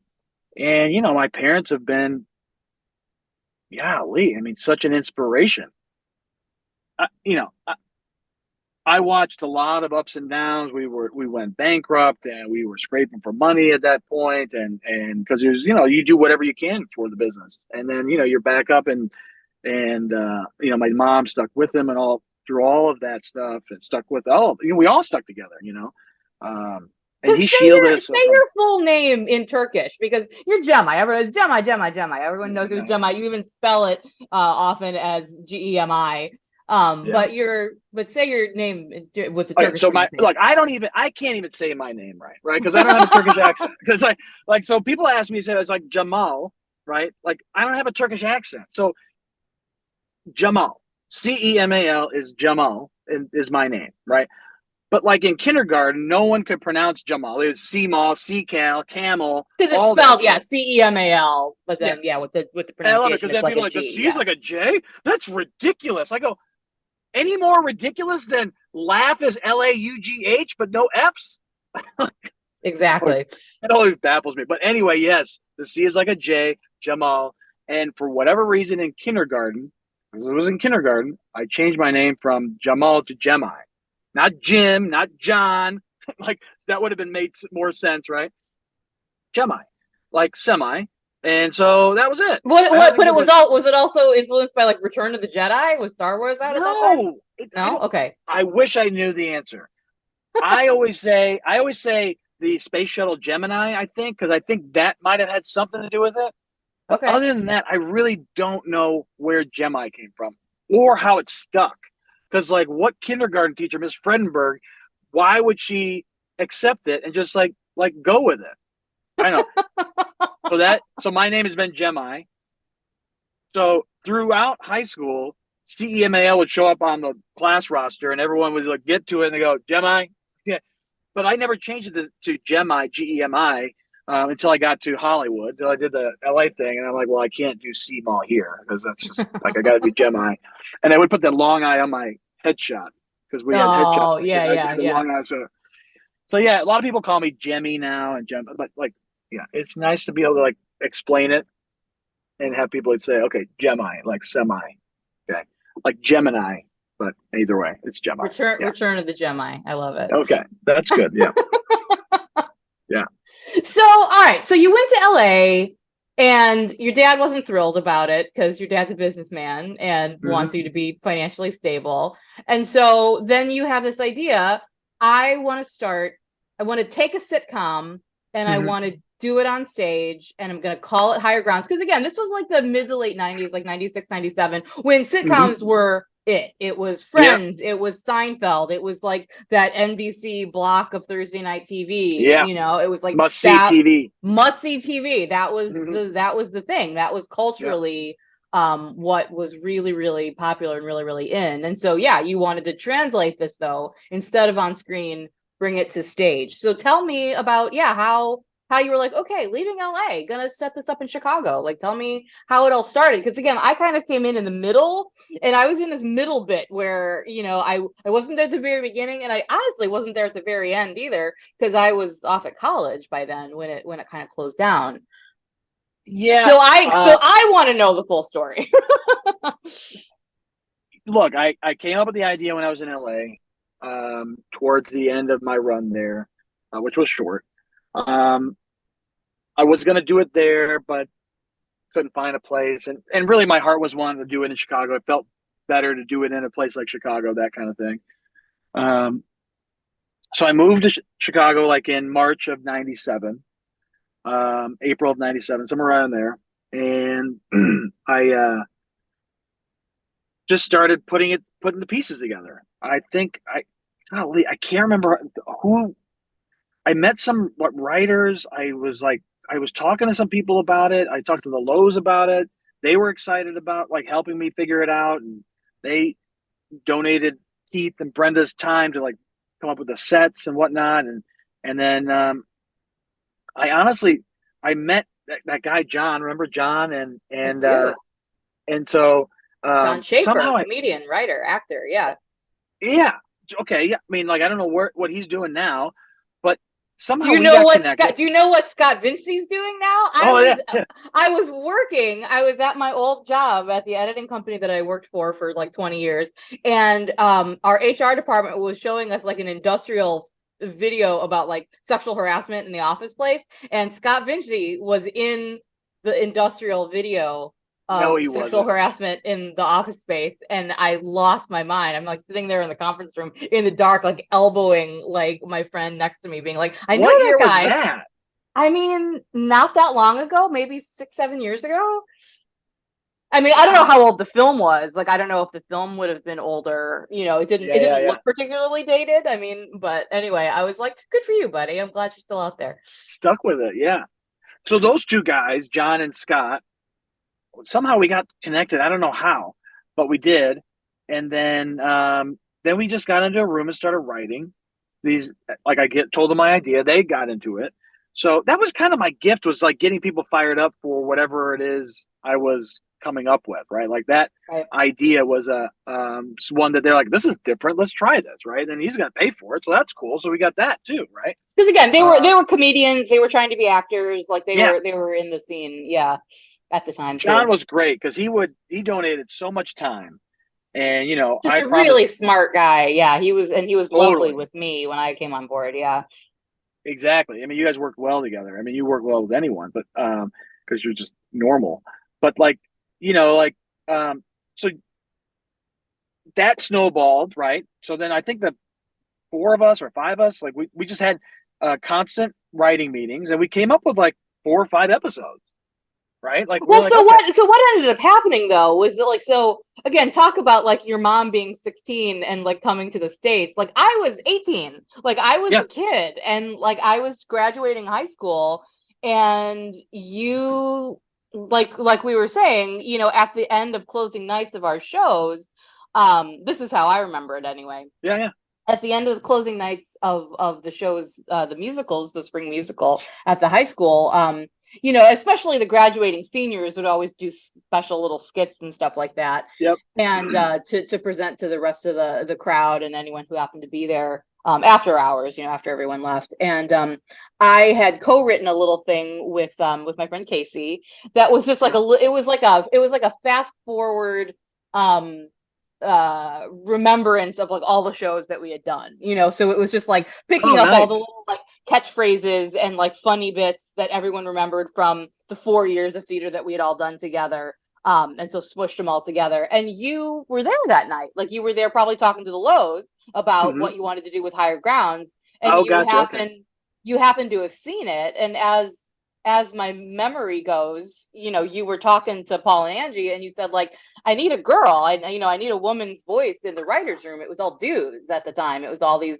my parents have been, such an inspiration. I watched a lot of ups and downs. We went bankrupt, and we were scraping for money at that point, and because there's you do whatever you can for the business, and then you're back up, and my mom stuck with him and all through all of that stuff, and stuck with we all stuck together, and he shielded us. Say your full name in Turkish, because you're Cemal. Cemal. Everyone knows who's Cemal. You even spell it often as Gemi. But say your name with the Turkish. So I can't even say my name right? Because I don't have a Turkish accent. Because so people ask me, say it's like Jamal, right? I don't have a Turkish accent. So Jamal, Cemal is Jamal, is my name, right? But in kindergarten, no one could pronounce Jamal. It was Cemal, Cecal, Camel. Because it's spelled, Cemal, but then with the pronunciation. I love it because then people the C is like a J. That's ridiculous. I go, any more ridiculous than laugh is Laugh, but no F's? Exactly. It always baffles me. But anyway, yes, the C is like a J, Jamal. And for whatever reason in kindergarten, because it was in kindergarten, I changed my name from Jamal to Jemi. Not Jim, not John. Like that would have been made more sense, right? Jemi, like semi. And so that was it. But it was it also influenced by like Return of the Jedi? Was Star Wars out at that time? No. Okay. I wish I knew the answer. I always say the space shuttle Gemini. I think because I think that might have had something to do with it. But other than that, I really don't know where Jemi came from or how it stuck. Because like, what kindergarten teacher, Miss Fredenberg, why would she accept it and just like go with it? I know. So my name has been Jemi. So throughout high school, CEMAL would show up on the class roster, and everyone would like get to it and they go, Jemi. Yeah. But I never changed it to Gemi, Gemi, until I got to Hollywood. Until I did the LA thing, and I'm like, well, I can't do CMall here because that's just like I got to do Gemi. And I would put that long eye on my headshot because we had headshots. Oh, yeah. Long eye, so yeah, a lot of people call me Jemmy now and Gem, but like, yeah, it's nice to be able to like explain it and have people say, okay, Gemi, like semi, okay, like Gemini. But either way, it's Jemi. Return of the Jemi. I love it. Okay, that's good. Yeah. Yeah. So, all right. So you went to LA and your dad wasn't thrilled about it because your dad's a businessman and wants you to be financially stable. And so then you have this idea. I want to take a sitcom and I want to do it on stage and I'm going to call it Higher Grounds. Because again, this was like the mid to late 90s, like 96, 97, when sitcoms were it was Friends, it was Seinfeld, it was like that NBC block of Thursday night TV. You know, it was like must see TV. That was the thing. That was culturally what was really, really popular and really, really in. And so you wanted to translate this though, instead of on screen, bring it to stage. So tell me about how you were like, okay, leaving LA, gonna set this up in Chicago. Like, tell me how it all started. Because again, I kind of came in the middle, and I was in this middle bit where, you know, I wasn't there at the very beginning, and I honestly wasn't there at the very end either, because I was off at college by then when it kind of closed down. Yeah. So I want to know the full story. Look, I came up with the idea when I was in LA, towards the end of my run there, which was short. I was going to do it there, but couldn't find a place. And really my heart was wanting to do it in Chicago. It felt better to do it in a place like Chicago, that kind of thing. So I moved to Chicago like in March of 97, April of 97, somewhere around there. And I just started putting the pieces together. I think I can't remember who. I met some writers. I was talking to some people about it. I talked to the Lowe's about it. They were excited about like helping me figure it out, and they donated Keith and Brenda's time to like come up with the sets and whatnot. And then I met that guy John. Remember John? And so John Schaefer, somehow comedian, writer, actor. Yeah. Okay. Yeah. I mean, like I don't know what he's doing now, but somehow do you know what Scott Vinci's doing now? I was at my old job at the editing company that I worked for like 20 years. And our HR department was showing us like an industrial video about like sexual harassment in the office place. And Scott Vinci was in the industrial video sexual harassment in the office space, and I lost my mind. I'm like sitting there in the conference room in the dark, like elbowing like my friend next to me, being like, I know what year that guy. Was that? I mean, not that long ago, maybe 6-7 years ago. I mean, I don't know how old the film was. Like, I don't know if the film would have been older. You know, it didn't look particularly dated. I mean, but anyway, I was like, good for you, buddy. I'm glad you're still out there. Stuck with it, yeah. So those two guys, John and Scott, somehow we got connected. I don't know how, but we did. And then we just got into a room and started writing these. Like told them my idea. They got into it. So that was kind of my gift, was like getting people fired up for whatever it is I was coming up with, right? Like that Right. idea was one that they're like, this is different. Let's try this, right? And he's going to pay for it, so that's cool. So we got that too, right? Because again, they were comedians. They were trying to be actors. Like they Yeah. were in the scene. Yeah, at the time. John too. was great because he donated so much time, and Just I a really promised, smart guy. Yeah, he was totally lovely with me when I came on board. Yeah. exactly. I mean, you guys worked well together. I mean, you work well with anyone, but because you're just normal. But like, so that snowballed, right? So then I think the 4 of us or 5 of us, like we just had constant writing meetings, and we came up with like 4 or 5 episodes, right? Like, Well, like, okay. so what ended up happening though was that, like, so again, talk about like your mom being 16 and like coming to the States. Like I was 18, like I was a kid, and like I was graduating high school, and you like we were saying, at the end of closing nights of our shows, this is how I remember it anyway. Yeah. At the end of the closing nights of the shows, the musicals, the spring musical at the high school, especially the graduating seniors would always do special little skits and stuff like that. Yep. And to present to the rest of the crowd and anyone who happened to be there after hours, after everyone left. And I had co-written a little thing with my friend Casey that was just like it was like a fast forward remembrance of like all the shows that we had done, so it was just like picking up all the little like catchphrases and like funny bits that everyone remembered from the 4 years of theater that we had all done together, and so smushed them all together. And you were there that night, like you were there probably talking to the Lows about what you wanted to do with Higher Grounds, and you happened to have seen it. And as my memory goes, you were talking to Paul and Angie, and you said, like, I need a girl. I need a woman's voice in the writer's room. It was all dudes at the time. It was all these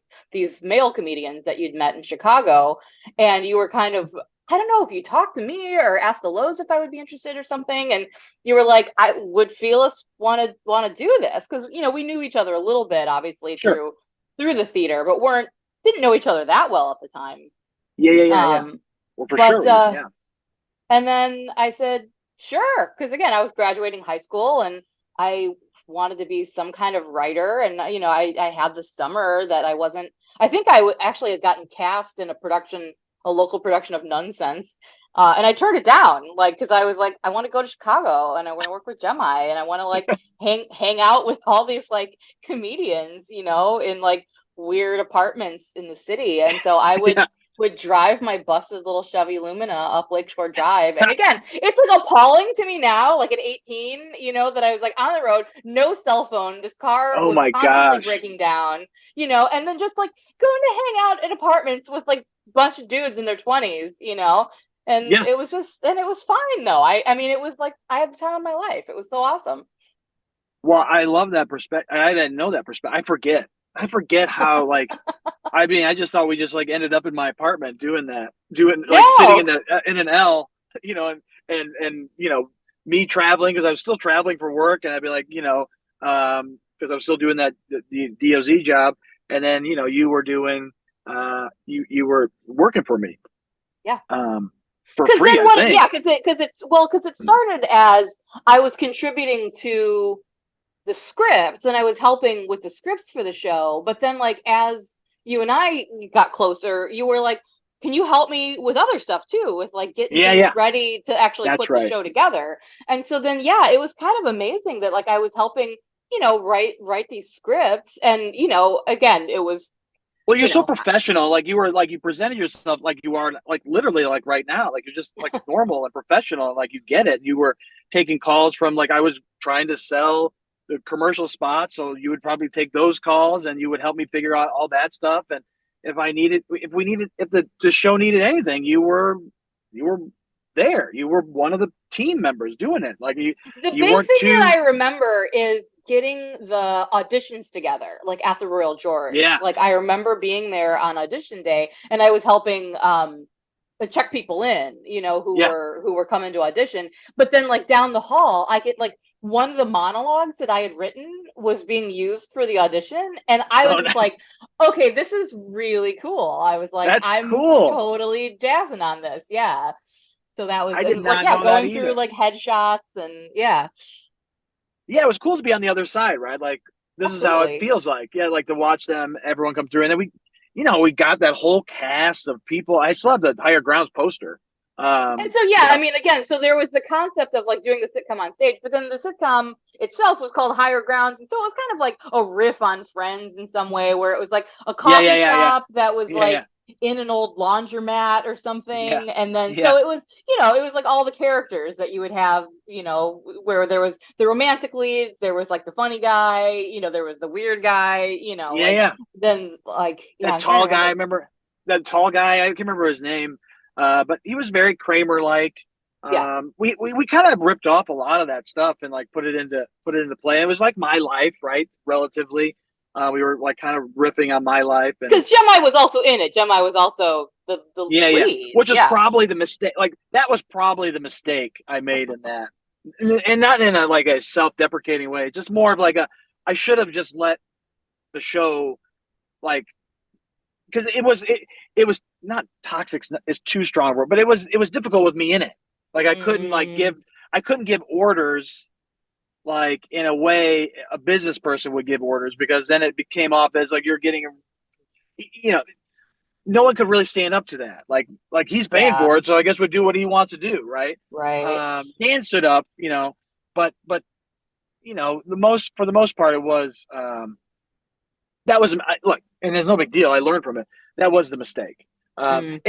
male comedians that you'd met in Chicago. And you were kind of, I don't know if you talked to me or asked the Lows if I would be interested or something. And you were like, I would Phyllis want to do this? Because, we knew each other a little bit, obviously, through the theater, but didn't know each other that well at the time. Yeah. Well, for sure. Yeah. And then I said, sure. Because again, I was graduating high school and I wanted to be some kind of writer. And, I had the summer that I think I actually had gotten cast in a local production of Nonsense. And I turned it down, like, because I was like, I want to go to Chicago and I want to work with Gemini and I want to like hang out with all these like comedians, in like weird apartments in the city. And so I would drive my busted little Chevy Lumina up Lakeshore Drive. And again, it's like appalling to me now, like at 18, that I was like on the road, no cell phone. This car was constantly breaking down, and then just like going to hang out in apartments with like a bunch of dudes in their 20s, and it was fine though. I mean, it was like, I had the time of my life. It was so awesome. Well, I love that perspective. I didn't know that perspective. I forget how, like, I mean, I just thought we just like ended up in my apartment doing like sitting in an L, and me traveling because I was still traveling for work, and I'd be like, because I was still doing the DOZ job, and then you were doing you were working for me, for free. Because it started as I was contributing to the scripts and I was helping with the scripts for the show, but then like as you and I got closer, you were like, can you help me with other stuff too, with like getting ready to actually put the show together? And so then it was kind of amazing that like I was helping write these scripts, and again, it was, well, you're so professional. Like you were, like you presented yourself like you are, like literally, like right now, like you're just like normal and professional, and like you get it. You were taking calls from, like, I was trying to sell the commercial spots, so you would probably take those calls and you would help me figure out all that stuff. And if the show needed anything, you were there. You were one of the team members doing it. Like the big thing that I remember is getting the auditions together, like at the Royal George. Yeah. Like I remember being there on audition day, and I was helping check people in, who were coming to audition. But then like down the hall, I get like one of the monologues that I had written was being used for the audition, and I was just like, okay, this is really cool. I was like, I'm cool. Totally jazzing on this. Yeah. So that was I did not yeah, know that going through either. like headshots and yeah. Yeah, it was cool to be on the other side, right? Like this is how it Absolutely. feels like. Yeah, like to watch them, everyone come through, and then we got that whole cast of people. I still have the Higher Grounds poster. And so, You yeah, I know, mean, again, so there was the concept of like doing the sitcom on stage, but then the sitcom itself was called Higher Grounds. And so it was kind of like a riff on Friends in some way, where it was like a yeah, yeah, coffee yeah, yeah, shop that was yeah, like yeah, in an old laundromat or yeah, something. And then yeah, so it was, it was like all the characters that you would have, where there was the romantic leads, there was like the funny guy, there was the weird guy, yeah, like yeah. then like, yeah, That I'm trying to tall guy, I remember. remember that tall guy. I can't remember his name, but he was very Kramer like. Yeah. We kind of ripped off a lot of that stuff and like put it into play. It was like my life, right? Relatively, we were like kind of riffing on my life, and Because Jemai was also in it. Jemai was also the yeah, yeah, lead. which was Yeah. probably the mistake. Like that was probably the mistake I made in that, and not in a like a self-deprecating way. Just more of like I should have just let the show like because it was not toxic is too strong a word, but it was difficult with me in it. Like I couldn't give orders like in a way a business person would give orders because then it became off as like you're getting no one could really stand up to that. Like he's paying Yeah. for it, so I guess we'll do what he wants to do, right? Right. Dan stood up, but for the most part it was that was look, and there's no big deal. I learned from it. That was the mistake. Mm.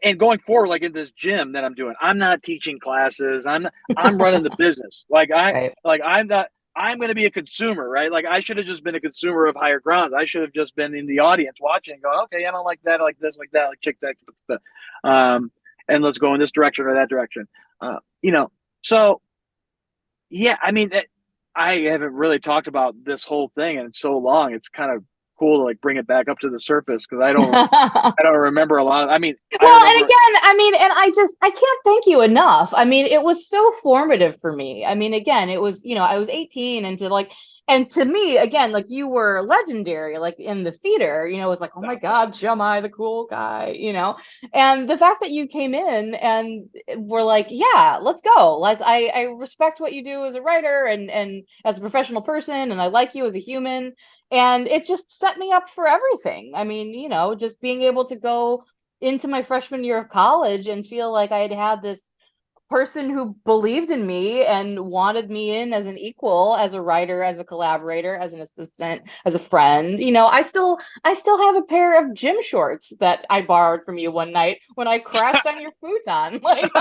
And going forward, like in this gym that I'm doing, I'm not teaching classes. I'm running the business. Right. I'm not. I'm going to be a consumer, right? Like I should have just been a consumer of Higher Grounds. I should have just been in the audience watching, and going, okay, I don't like that, I like this, like that, like check that, and let's go in this direction or that direction. So yeah, I mean, I haven't really talked about this whole thing in so long. It's kind of cool to like bring it back up to the surface because I don't remember a lot of. I mean, I Well, and remember. again, I mean, and I can't thank you enough. I mean, it was so formative for me. I mean, again, it was, I was 18 and to me, again, like you were legendary, like in the theater, it was like, oh my God, Jemai, the cool guy, and the fact that you came in and were like, yeah, let's go. I respect what you do as a writer and as a professional person, and I like you as a human. And it just set me up for everything. I mean, just being able to go into my freshman year of college and feel like I had this person who believed in me and wanted me in as an equal, as a writer, as a collaborator, as an assistant, as a friend. I still have a pair of gym shorts that I borrowed from you one night when I crashed on your futon. Like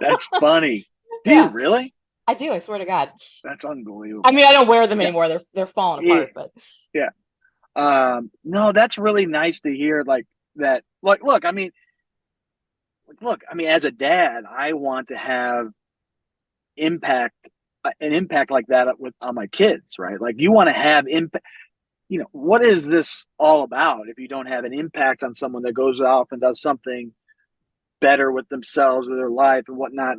That's funny. Do you yeah, really? I do, I swear to God. That's unbelievable. I mean, I don't wear them Yeah, anymore. They're falling yeah, apart, but yeah. No, that's really nice to hear. Like that. Like, look. I mean, as a dad, I want to have impact, an impact like that on my kids, right? Like, you want to have impact. What is this all about if you don't have an impact on someone that goes off and does something better with themselves or their life and whatnot?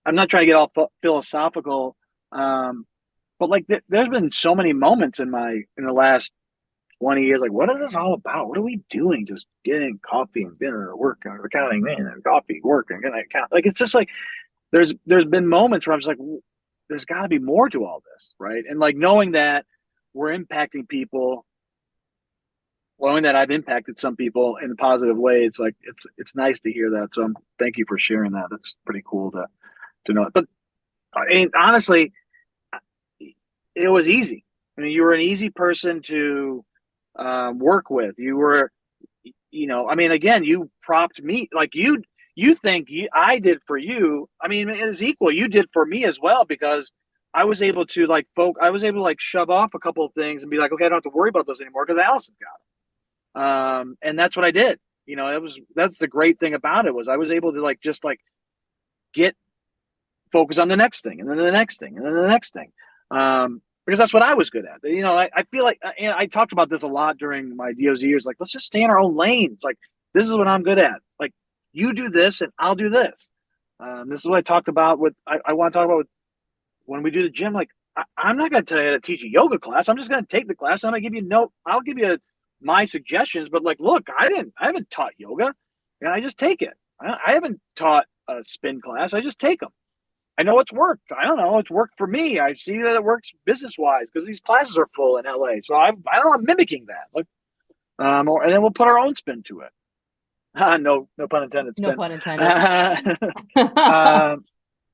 I'm not trying to get all philosophical, but like there's been so many moments in the last 20 years. Like, what is this all about? What are we doing? Just getting coffee and dinner, work and accounting, and coffee, work and getting account. Like, it's just like there's been moments where I'm just like, there's got to be more to all this, right? And like knowing that we're impacting people, knowing that I've impacted some people in a positive way, it's like it's nice to hear that. So thank you for sharing that. That's pretty cool to know. But I mean, honestly, it was easy. I mean, you were an easy person to work with. You were, I mean, again, you propped me like you think I did for you. I mean, it is equal. You did for me as well because I was able to I was able to like shove off a couple of things and be like, okay, I don't have to worry about those anymore because Allison got them. And that's what I did. That's the great thing about it was I was able to just get focus on the next thing and then the next thing and then the next thing. Because that's what I was good at. I feel like I talked about this a lot during my DOZ years. Like, let's just stay in our own lanes. Like, this is what I'm good at. Like, you do this and I'll do this. This is what I talked about I want to talk about when we do the gym. Like, I'm not going to tell you how to teach a yoga class. I'm just going to take the class and I'm going to give you I'll give you my suggestions. But like, look, I haven't taught yoga. and I just take it. I haven't taught a spin class. I just take them. I know it's worked. I don't know. It's worked for me. I see that it works business-wise because these classes are full in LA. So I don't know. I'm mimicking that. Like, and then we'll put our own spin to it. No pun intended. Spin. No pun intended.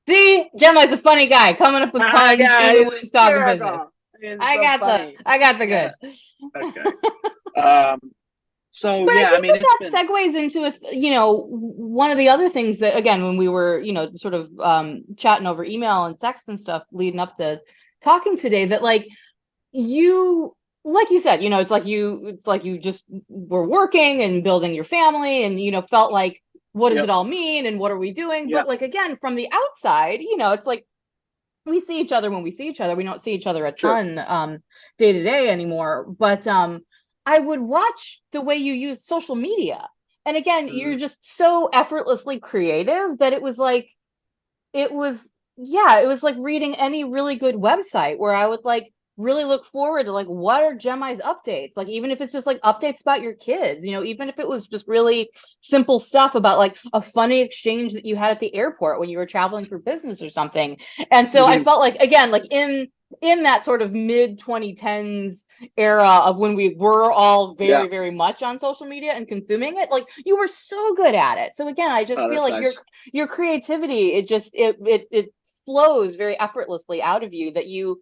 See, Gemma's a funny guy coming up with puns. He's talking business. I got the goods. Okay. So but yeah, I mean, that segues into one of the other things that, again, when we were sort of chatting over email and text and stuff leading up to talking today, that like you said, it's like you just were working and building your family, and felt like, what does it all mean, and what are we doing? But like, again, from the outside, it's like we see each other when we see each other. We don't see each other a ton day to day anymore, but I would watch the way you use social media. And again, you're just so effortlessly creative that it was like reading any really good website where I would like really look forward to like, what are Gemma's updates? Like, even if it's just like updates about your kids, even if it was just really simple stuff about like a funny exchange that you had at the airport when you were traveling for business or something. And so I felt like, again, like in that sort of mid 2010s era of when we were all very, very much on social media and consuming it, like you were so good at it. So again, I just feel like your creativity, it flows very effortlessly out of you, that you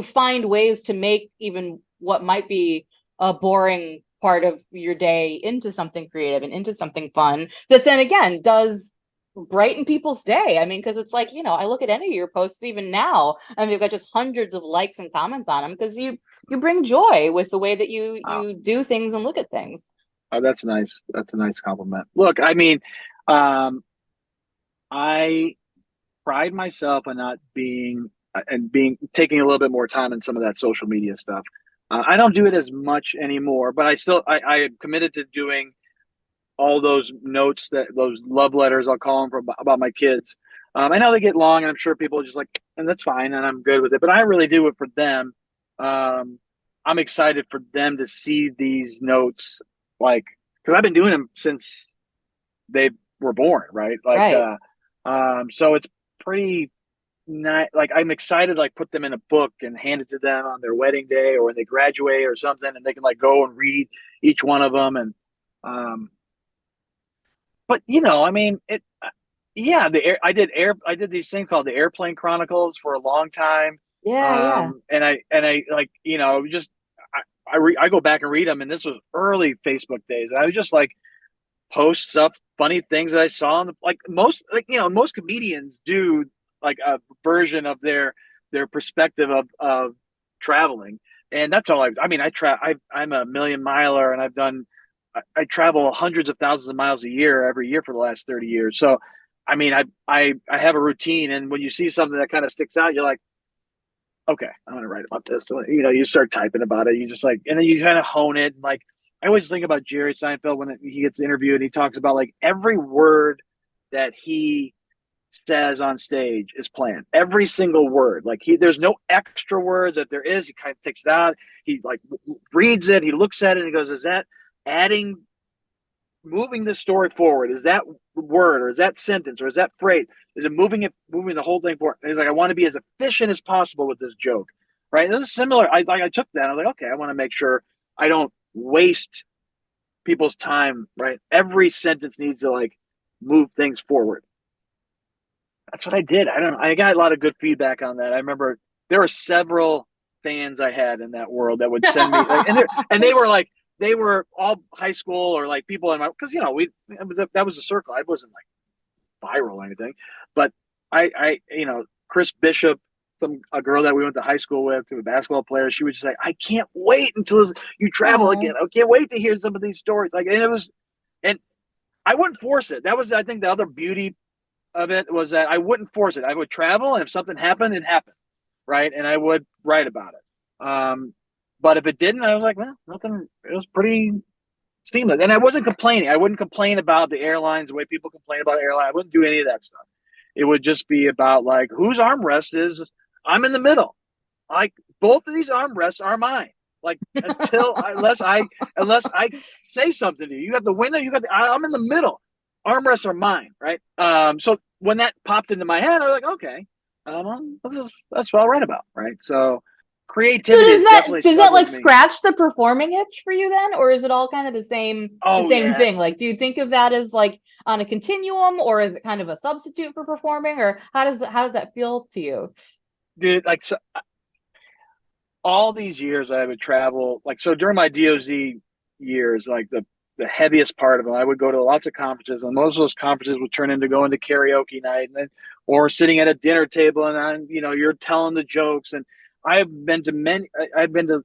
find ways to make even what might be a boring part of your day into something creative and into something fun that then again does brighten people's day. I mean, because it's like, I look at any of your posts even now and they've got just hundreds of likes and comments on them because you bring joy with the way that you do things and look at things. Oh, that's nice. That's a nice compliment. Look, I mean, I pride myself on not taking a little bit more time in some of that social media stuff. I don't do it as much anymore, but I am committed to doing all those notes, those love letters, I'll call them, about my kids. I know they get long, and I'm sure people are just like, and that's fine, and I'm good with it. But I really do it for them. I'm excited for them to see these notes, like, because I've been doing them since they were born, right? Like, so it's pretty nice. Like, I'm excited to like put them in a book and hand it to them on their wedding day or when they graduate or something, and they can like go and read each one of them. And but I mean, I did these things called the Airplane Chronicles for a long time. And I like, I go back and read them, and this was early Facebook days. I was just like post stuff, funny things that I saw most comedians do like a version of their perspective of traveling. And that's all I'm a million miler, and I travel hundreds of thousands of miles a year every year for the last 30 years. So, I mean, I have a routine, and when you see something that kind of sticks out, you're like, okay, I'm going to write about this. You start typing about it. You just like, and then you kind of hone it. Like, I always think about Jerry Seinfeld when he gets interviewed, he talks about like every word that he says on stage is planned. Every single word. Like there's no extra words. If there is, he kind of takes it out. He like reads it. He looks at it and he goes, is that moving the story forward? Is that word, or is that sentence, or is that phrase? Is it moving the whole thing forward? And he's like, I want to be as efficient as possible with this joke, right? And this is similar. I took that. I was like, okay, I want to make sure I don't waste people's time, right? Every sentence needs to like move things forward. That's what I did. I don't know. I got a lot of good feedback on that. I remember there were several fans I had in that world that would send me, and they were like, they were all high school or like people in my, because that was a circle. I wasn't like viral or anything, but I Chris Bishop, a girl that we went to high school with, a basketball player, she would just say, I can't wait until you travel again. I can't wait to hear some of these stories. Like, and I wouldn't force it. That was, I think, the other beauty of it was that I wouldn't force it. I would travel, and if something happened, it happened, right? And I would write about it. But if it didn't, I was like, well, nothing. It was pretty seamless. And I wasn't complaining. I wouldn't complain about the airlines the way people complain about airlines. I wouldn't do any of that stuff. It would just be about like, whose armrest is, I'm in the middle. Like, both of these armrests are mine. Like, unless I say something to you. You got the window, I'm in the middle. arm rests are mine, right? So when that popped into my head, I was like, okay, that's what I'll write about, right? So creativity is definitely does stuck that like with me. scratch the performing itch for you then, or is it all kind of the same thing? Like, do you think of that as like on a continuum, or is it kind of a substitute for performing, or how does that feel to you? Dude, like, so, all these years I would travel, like, so during my DOZ years, like the heaviest part of them, I would go to lots of conferences, and most of those conferences would turn into going to karaoke night, and then, or sitting at a dinner table, and you're telling the jokes. And I've been to,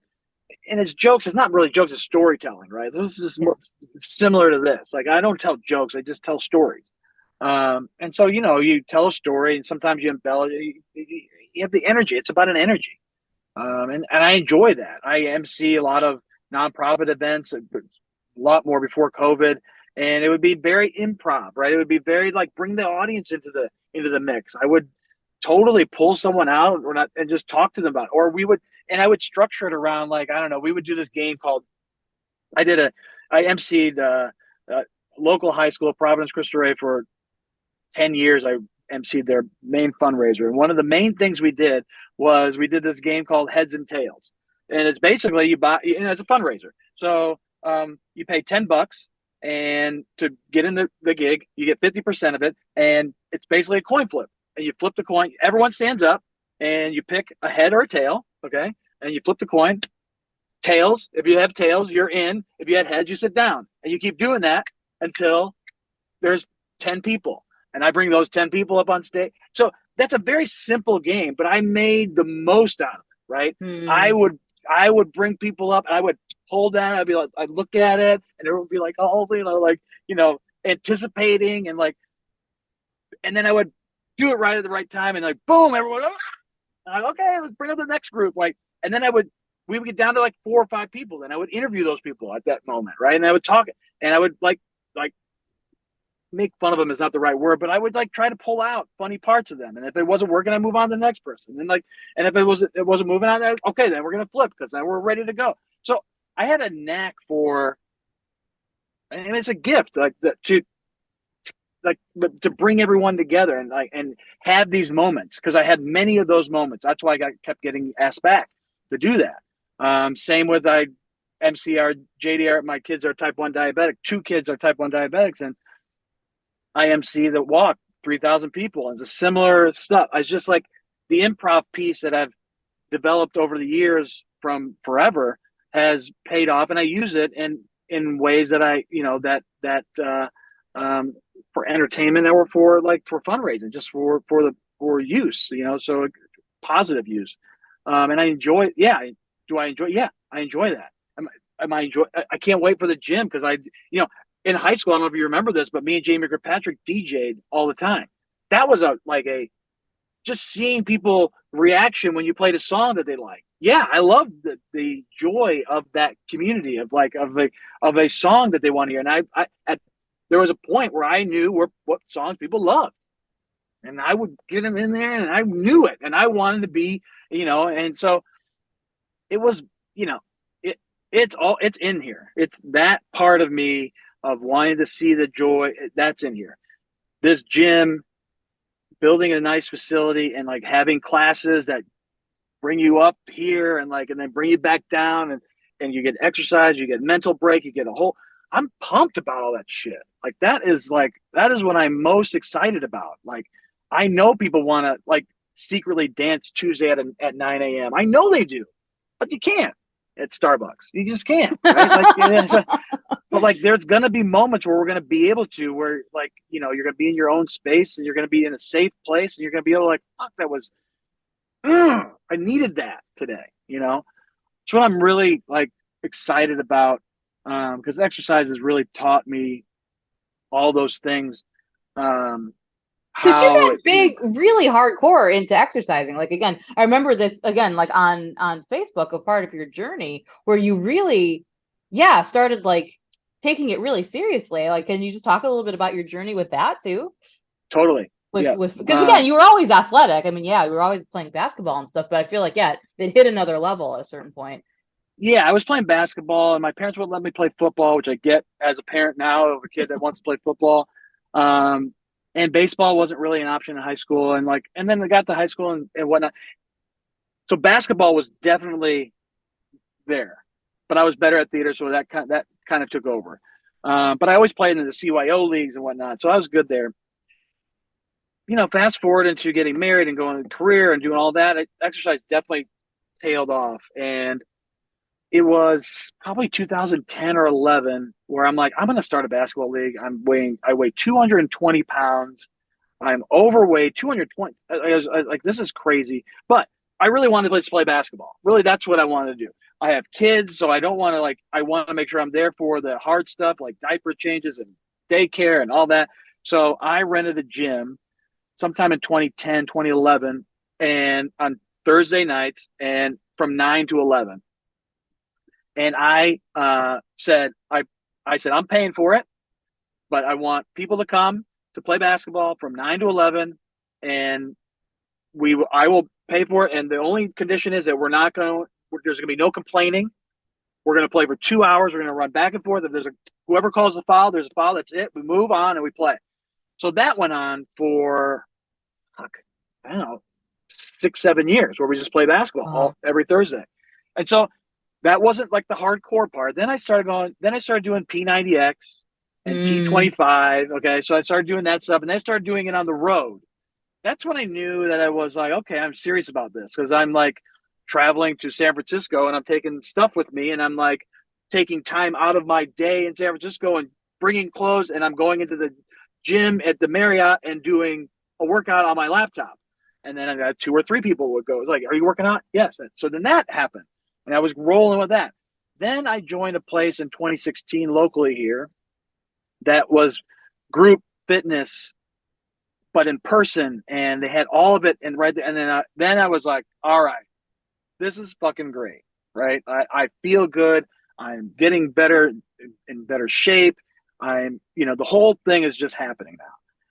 and it's jokes. It's not really jokes. It's storytelling, right? This is more similar to this. Like, I don't tell jokes. I just tell stories. And so, you tell a story, and sometimes you embellish. You have the energy. It's about an energy. And I enjoy that. I MC a lot of nonprofit events, a lot more before COVID, and it would be very improv, right? It would be very like bring the audience into the mix. I would totally pull someone out and just talk to them about it. Or I would structure it around, like, I don't know, we would do this game called, I MC'd a local high school, Providence Cristo Rey, for 10 years. I emceed their main fundraiser. And one of the main things we did was we did this game called Heads and Tails. And it's basically it's a fundraiser. So you pay $10 and to get in the gig, you get 50% of it. And it's basically a coin flip. And you flip the coin, everyone stands up and you pick a head or a tail. Okay. And you flip the coin. Tails, if you have tails, you're in. If you had heads, you sit down. And you keep doing that until there's 10 people. And I bring those 10 people up on stage. So that's a very simple game, but I made the most out of it, right? I would bring people up, and I would hold that. I'd be like, I'd look at it, and it would be like, anticipating, and like, and then I would do it right at the right time, and like, boom, everyone, okay, let's bring up the next group. Like, and then we would get down to like 4 or 5 people, and I would interview those people at that moment, right? And I would talk, and I would like make fun of them is not the right word, but I would like try to pull out funny parts of them. And if it wasn't working, I move on to the next person. And if it wasn't moving on, okay, then we're going to flip, because then we're ready to go. So I had a knack for, and it's a gift, like to bring everyone together and have these moments, because I had many of those moments. That's why I kept getting asked back to do that. Same with MCR, JDR, my kids are type 1 diabetic. 2 kids are type 1 diabetics. And IMC that walk 3,000 people, and it's a similar stuff. It's just like the improv piece that I've developed over the years from forever has paid off, and I use it in ways that I, for entertainment or for fundraising, just for use, so positive use. And I enjoy. Yeah, do I enjoy? Yeah, I enjoy that. I can't wait for the gym, because in high school, I don't know if you remember this, but me and Jamie Kirkpatrick DJ'd all the time. That was just seeing people reaction when you played a song that they like. Yeah, I love the joy of that community of a song that they want to hear. And there was a point where I knew what songs people loved, and I would get them in there, and I knew it, and I wanted to be, and so it was, it's in here. It's that part of me of wanting to see the joy that's in here. This gym, building a nice facility, and like having classes that bring you up here and then bring you back down, and you get exercise, you get mental break, you get I'm pumped about all that shit. Like that is what I'm most excited about. Like, I know people want to secretly dance Tuesday at 9 a.m. I know they do, but you can't at Starbucks. You just can't, right? But there's going to be moments where we're going to be able to, where you're going to be in your own space, and you're going to be in a safe place, and you're going to be able to fuck, that was, I needed that today, It's what I'm really excited about, because exercise has really taught me all those things. Because you got really hardcore into exercising. Again, I remember this again, on Facebook, a part of your journey where you really, started taking it really seriously. Can you just talk a little bit about your journey with that too? Totally. Because again, you were always athletic. I mean, you were always playing basketball and stuff, but I feel like, it hit another level at a certain point. Yeah, I was playing basketball, and my parents wouldn't let me play football, which I get as a parent now of a kid that wants to play football. And baseball wasn't really an option in high school. And then I got to high school and whatnot. So basketball was definitely there, but I was better at theater. So that kind of took over. But I always played in the CYO leagues and whatnot. So I was good there. Fast forward into getting married and going to career and doing all that, exercise definitely tailed off. And it was probably 2010 or 11 where I'm like, I'm going to start a basketball league. I weigh 220 pounds. I'm overweight, 220. I was like, this is crazy. But I really wanted to play basketball. Really, that's what I wanted to do. I have kids, so I don't want to I want to make sure I'm there for the hard stuff like diaper changes and daycare and all that. So I rented a gym sometime in 2010, 2011, and on Thursday nights and from 9 to 11. And I said, I'm paying for it, but I want people to come to play basketball from 9 to 11, and I will pay for it. And the only condition is that there's going to be no complaining. We're going to play for 2 hours. We're going to run back and forth. If whoever calls the foul, there's a foul. That's it. We move on and we play. So that went on for, I don't know, 6-7 years where we just play basketball every Thursday. And so that wasn't like the hardcore part. Then I started doing P90X and T25. Okay. So I started doing that stuff, and I started doing it on the road. That's when I knew that I was like, okay, I'm serious about this, because I'm like traveling to San Francisco and I'm taking stuff with me, and I'm like taking time out of my day in San Francisco and bringing clothes, and I'm going into the gym at the Marriott and doing a workout on my laptop. And then I got 2 or 3 people would go like, are you working out? Yes. So then that happened, and I was rolling with that. Then I joined a place in 2016 locally here that was group fitness, but in person, and they had all of it and right there. And then I was like, all right, this is fucking great, right? I feel good. I'm getting better, in better shape. The whole thing is just happening now.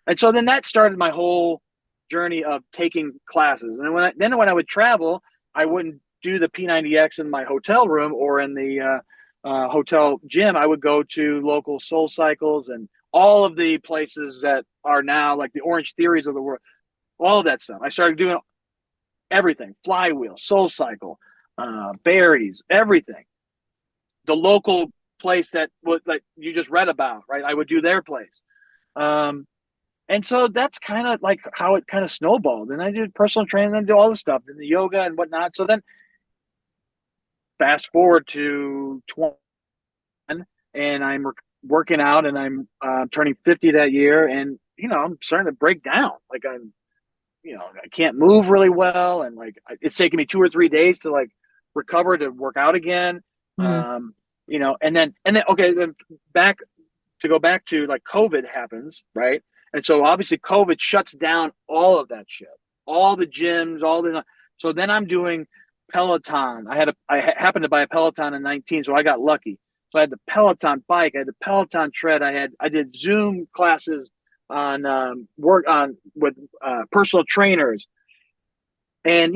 And so then that started my whole journey of taking classes. And when I would travel, I wouldn't do the P90X in my hotel room or in the hotel gym. I would go to local SoulCycles and all of the places that are now like the Orangetheories of the world, all of that stuff. I started doing everything: Flywheel, SoulCycle, Berries, everything. The local place that like you just read about, right? I would do their place. And so that's kind of like how it kind of snowballed. And I did personal training, then do all the stuff, and the yoga and whatnot. So then fast forward to 20, and I'm working out, and I'm turning 50 that year, and I'm starting to break down. Like I can't move really well, and like it's taking me 2 or 3 days to like recover to work out again. And then okay, then go back to like COVID happens, right? And so obviously COVID shuts down all of that shit, all the gyms, so then I'm doing Peloton. I happened to buy a Peloton in 19, so I got lucky. So I had the Peloton bike, I had the Peloton Tread, I did Zoom classes on with personal trainers, and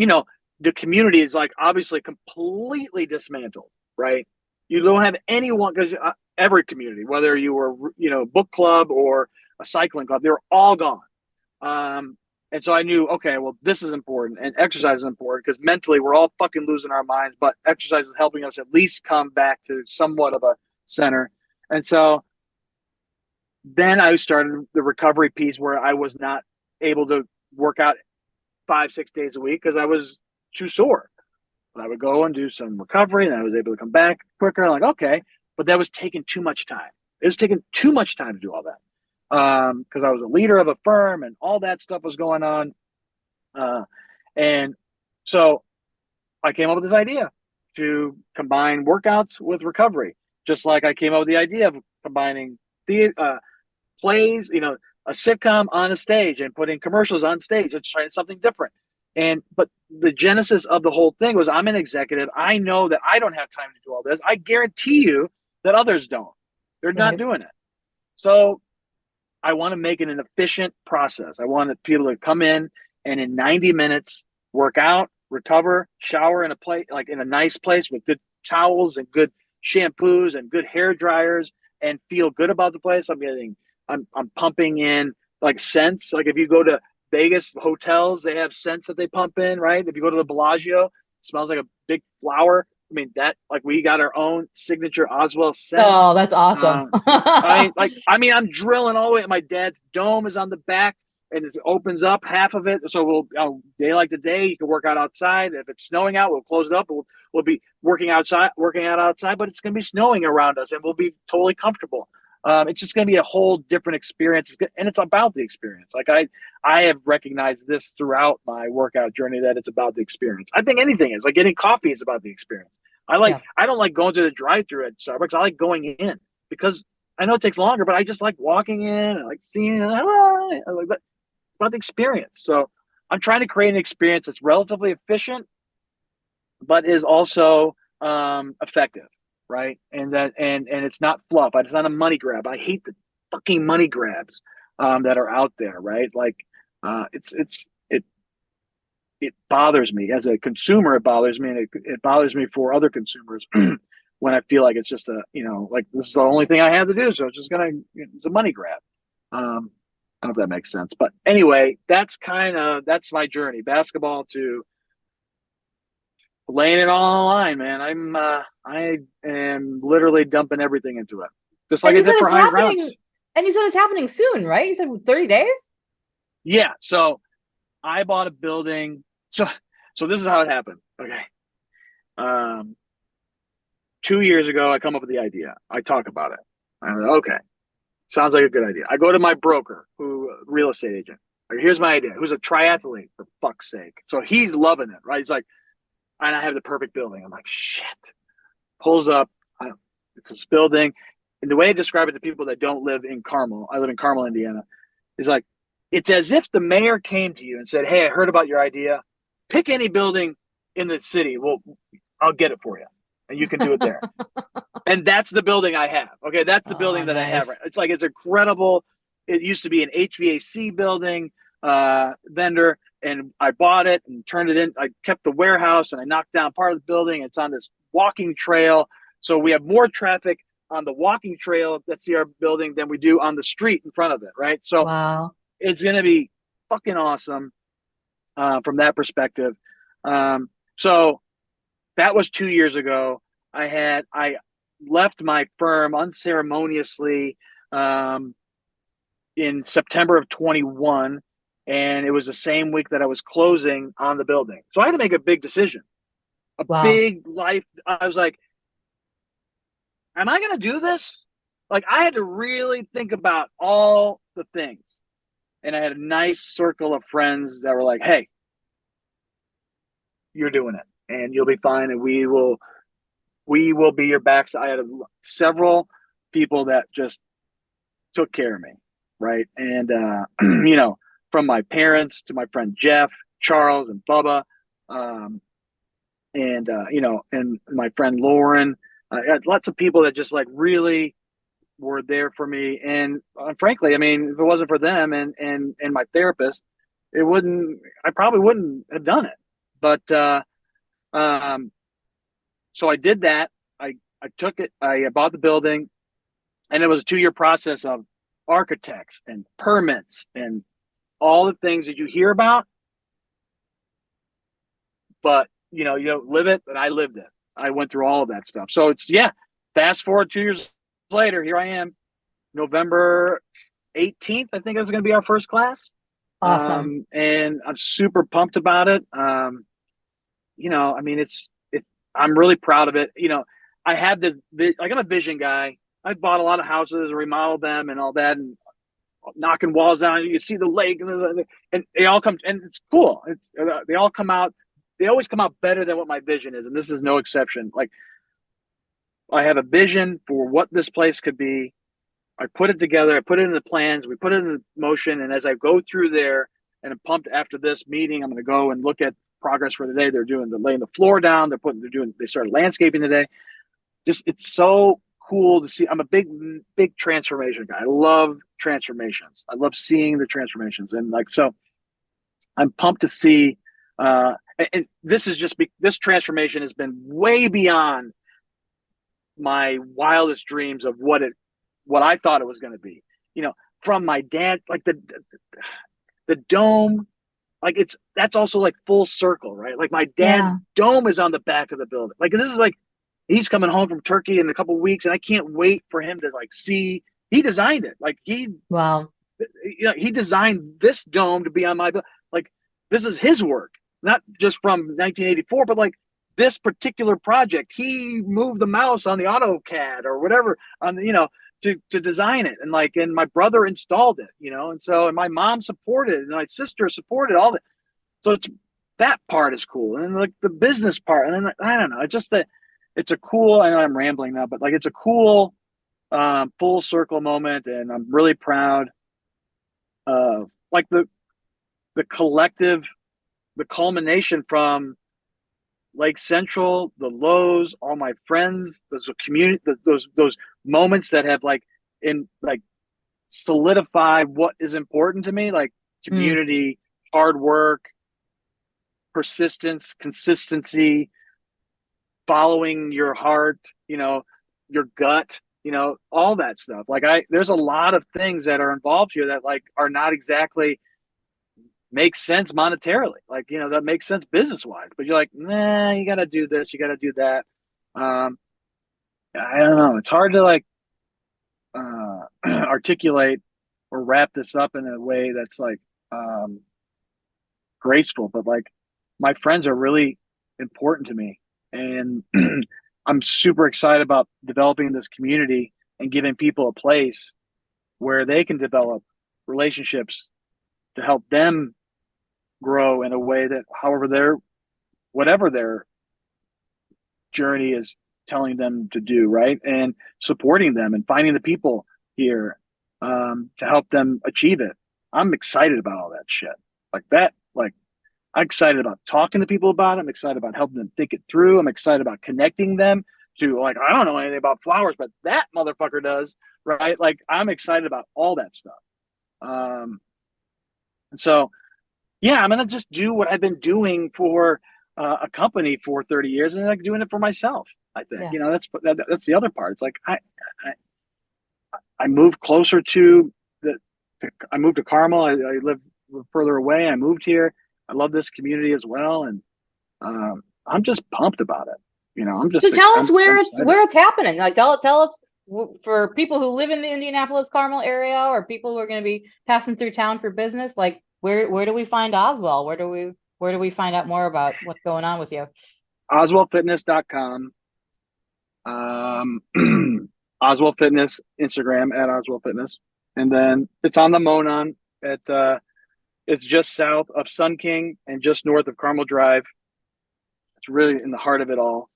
the community is like obviously completely dismantled, right? You don't have anyone, because every community, whether you were book club or a cycling club, they're all gone. And so I knew, okay, well, this is important, and exercise is important, because mentally we're all fucking losing our minds, but exercise is helping us at least come back to somewhat of a center. And so then I started the recovery piece, where I was not able to work out 5-6 days a week because I was too sore. But I would go and do some recovery, and I was able to come back quicker. I'm like, okay, but that was taking too much time. It was taking too much time to do all that. Because I was a leader of a firm and all that stuff was going on. And so I came up with this idea to combine workouts with recovery, just like I came up with the idea of combining plays, a sitcom on a stage and putting commercials on stage. It's trying something different. But the genesis of the whole thing was, I'm an executive. I know that I don't have time to do all this. I guarantee you that others don't. They're not doing it. So I want to make it an efficient process. I want people to come in and in 90 minutes work out, recover, shower in a nice place with good towels and good shampoos and good hair dryers, and feel good about the place. I'm getting I'm pumping in like scents. Like if you go to Vegas hotels, they have scents that they pump in, right? If you go to the Bellagio, it smells like a big flower. I mean, that like we got our own signature Ozwell scent. Oh, that's awesome. I'm drilling all the way. My dad's dome is on the back and it opens up half of it. So we'll day like today, you can work out outside. If it's snowing out, we'll close it up. We'll be working out outside, but it's going to be snowing around us and we'll be totally comfortable. It's just going to be a whole different experience. And it's about the experience. Like I have recognized this throughout my workout journey that it's about the experience. I think anything is like getting coffee is about the experience. I don't like going to the drive-thru at Starbucks. I like going in because I know it takes longer, but I just like walking in and like seeing it. It's about the experience. So I'm trying to create an experience that's relatively efficient, but is also effective, right? And it's not fluff. It's not a money grab. I hate the fucking money grabs that are out there, right? Like it bothers me as a consumer. It bothers me, and it bothers me for other consumers when I feel like it's just like this is the only thing I have to do. So it's just it's a money grab. I don't know if that makes sense, but anyway, that's my journey. Basketball to laying it all on the line, man. I am literally dumping everything into it, just like I did for high rounds. And you said it's happening soon, right? You said 30 days. Yeah. So I bought a building. So this is how it happened. Okay. 2 years ago, I come up with the idea. I talk about it. I'm like, okay, sounds like a good idea. I go to my broker, real estate agent. Like, here's my idea. Who's a triathlete, for fuck's sake. So he's loving it, right? He's like, and I have the perfect building. I'm like, shit. Pulls up. It's this building. And the way I describe it to people that don't live in Carmel, I live in Carmel, Indiana, is like, it's as if the mayor came to you and said, hey, I heard about your idea. Pick any building in the city. Well, I'll get it for you. And you can do it there. And that's the building I have. Okay, that's the building that I have. Right? It's like, it's incredible. It used to be an HVAC building vendor, and I bought it and turned it in. I kept the warehouse, and I knocked down part of the building. It's on this walking trail. So we have more traffic on the walking trail that's our building than we do on the street in front of it, right? So wow. It's going to be fucking awesome from that perspective. So that was 2 years ago. I left my firm unceremoniously in September of 21, and it was the same week that I was closing on the building. So I had to make a big decision, big life. I was like, am I going to do this? Like, I had to really think about all the things. And I had a nice circle of friends that were like, hey, you're doing it and you'll be fine. And we will be your backs. I had several people that just took care of me. Right. And, from my parents to my friend Jeff, Charles, and Bubba, and my friend Lauren. I had lots of people that just like really were there for me. And frankly, I mean, if it wasn't for them and my therapist, I probably wouldn't have done it. But so I did that. I took it. I bought the building, and it was a 2-year process of architects and permits and all the things that you hear about. But you don't live it, but I lived it. I went through all of that stuff. So fast forward 2 years later, here I am, November 18th. I think it was going to be our first class. Awesome. And I'm super pumped about it. I mean, I'm really proud of it. I have this, like, I'm a vision guy. I bought a lot of houses, remodeled them and all that, and knocking walls down. You see the lake and they all come, and it's cool. They all come out. They always come out better than what my vision is. And this is no exception. Like, I have a vision for what this place could be. I put it together. I put it in the plans. We put it in motion. And as I go through there, and I'm pumped after this meeting, I'm going to go and look at progress for the day. They're laying the floor down. They started landscaping today. Just, it's so cool to see. I'm a big transformation guy. I love transformations. I love seeing the transformations. And so I'm pumped to see, and this is this transformation has been way beyond my wildest dreams of what I thought it was going to be. from my dad, like the dome, like that's also like full circle, right? Like my dad's dome is on the back of the building. Like this is like he's coming home from Turkey in a couple of weeks, and I can't wait for him to like see. He designed it. Like he designed this dome to be on my like this is his work, not just from 1984, but like this particular project. He moved the mouse on the AutoCAD or whatever on the, to design it, and my brother installed it, and my mom supported, and my sister supported all that. So it's that part is cool, and like the business part, and then I don't know, it's just that it's a cool. I know I'm rambling now, but like it's a cool full circle moment, and I'm really proud of like the collective, the culmination from Lake Central, the lows, all my friends, those community, those moments that have solidified what is important to me, like community, hard work, persistence, consistency, following your heart, your gut, all that stuff. Like there's a lot of things that are involved here that like are not exactly make sense monetarily, like, that makes sense business wise, but you're like, nah, you got to do this, you got to do that. I don't know. It's hard to like articulate or wrap this up in a way that's like graceful, but like my friends are really important to me, and I'm super excited about developing this community and giving people a place where they can develop relationships to help them grow in a way that whatever their journey is telling them to do, right? And supporting them and finding the people here to help them achieve it. I'm excited about all that shit. Like that, like I'm excited about talking to people about it. I'm excited about helping them think it through. I'm excited about connecting them to, like, I don't know anything about flowers, but that motherfucker does, right? Like I'm excited about all that stuff. And so, yeah, I'm going to just do what I've been doing for a company for 30 years, and like doing it for myself. I think, that's the other part. It's like, I moved closer I moved to Carmel. I live further away. I moved here. I love this community as well. And I'm just pumped about it. So tell us where it's happening. Like tell us, for people who live in the Indianapolis Carmel area, or people who are going to be passing through town for business, like where do we find Ozwell? Where do we find out more about what's going on with you? OzwellFitness.com. Ozwell Fitness, Instagram at Ozwell Fitness. And then it's on the Monon it's just south of Sun King and just north of Carmel Drive. It's really in the heart of it all.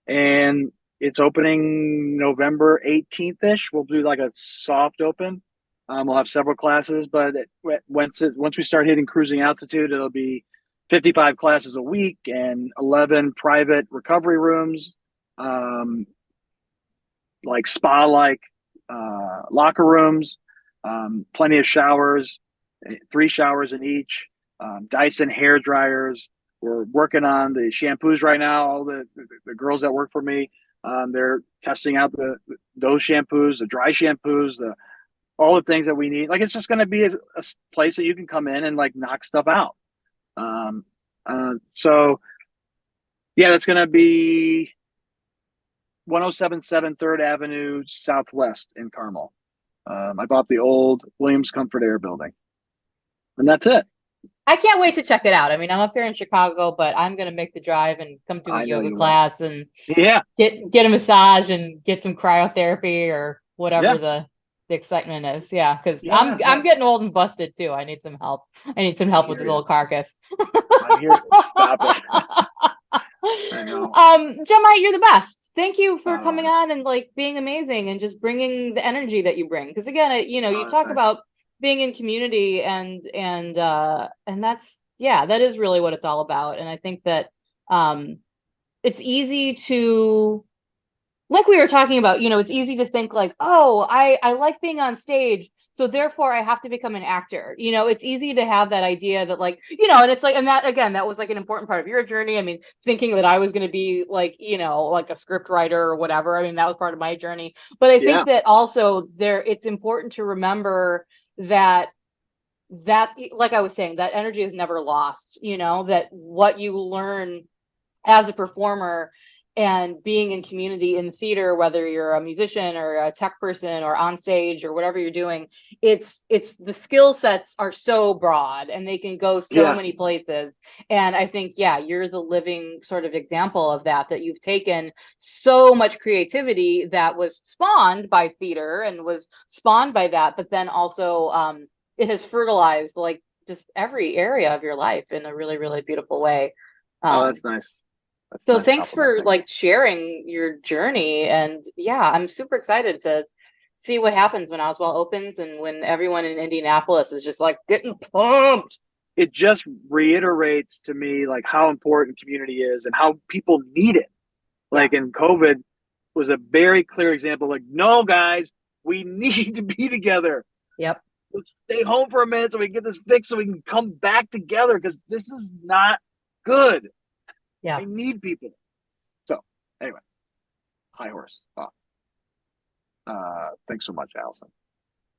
And it's opening November 18th-ish. We'll do like a soft open. We'll have several classes, but once we start hitting cruising altitude, it'll be 55 classes a week and 11 private recovery rooms, like spa-like locker rooms, plenty of showers, 3 showers in each, Dyson hair dryers. We're working on the shampoos right now. All the girls that work for me, they're testing out those shampoos, the dry shampoos, all the things that we need. Like, it's just going to be a place that you can come in and like knock stuff out. So yeah, that's going to be 1077 3rd Avenue Southwest in Carmel. I bought the old Williams Comfort Air building, and that's it. I can't wait to check it out. I mean, I'm up here in Chicago, but I'm going to make the drive and come to a yoga class and get a massage and get some cryotherapy or whatever the excitement is. Yeah, because I'm getting old and busted too. I need some help. I need some help with this little carcass. I'm here. Stop it. I know. Gemma, you're the best. Thank you for coming on and like being amazing and just bringing the energy that you bring. Because again, you talk about being in community and that's that is really what it's all about. And I think that it's easy to, like we were talking about, it's easy to think like, oh, I like being on stage, So therefore I have to become an actor. You know, it's easy to have that idea that like, you know, and it's like, and that, again, that was like an important part of your journey. I mean, thinking that I was going to be like, you know, like a script writer or whatever. I mean, that was part of my journey. But I think that also it's important to remember that like I was saying, that energy is never lost, you know, that what you learn as a performer and being in community in theater, whether you're a musician or a tech person or on stage or whatever you're doing, it's the skill sets are so broad and they can go so many places. And I think, you're the living sort of example of that you've taken so much creativity that was spawned by theater and was spawned by that, but then also it has fertilized like just every area of your life in a really, really beautiful way. That's nice. So thanks for like sharing your journey. And I'm super excited to see what happens when Ozwell opens and when everyone in Indianapolis is just like getting pumped. It just reiterates to me like how important community is and how people need it. Like in COVID was a very clear example. Like, no, guys, we need to be together. Yep. Let's stay home for a minute so we can get this fixed so we can come back together because this is not good. Yeah. I need people. So anyway, high horse. Thanks so much, Allison.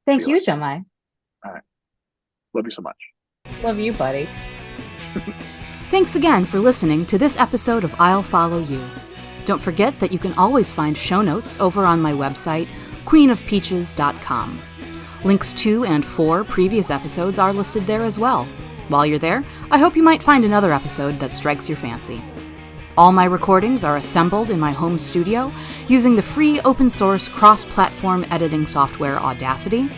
Thank you, Jemai. All right. Love you so much. Love you, buddy. Thanks again for listening to this episode of I'll Follow You. Don't forget that you can always find show notes over on my website, queenofpeaches.com. Links to and for previous episodes are listed there as well. While you're there, I hope you might find another episode that strikes your fancy. All my recordings are assembled in my home studio using the free open-source cross-platform editing software Audacity.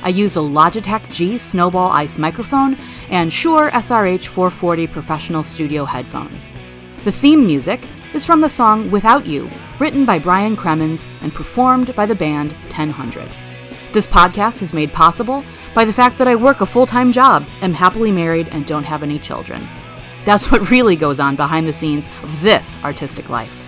I use a Logitech G Snowball Ice microphone and Shure SRH 440 professional studio headphones. The theme music is from the song Without You, written by Brian Cremens and performed by the band 1000. This podcast is made possible by the fact that I work a full-time job, am happily married, and don't have any children. That's what really goes on behind the scenes of this artistic life.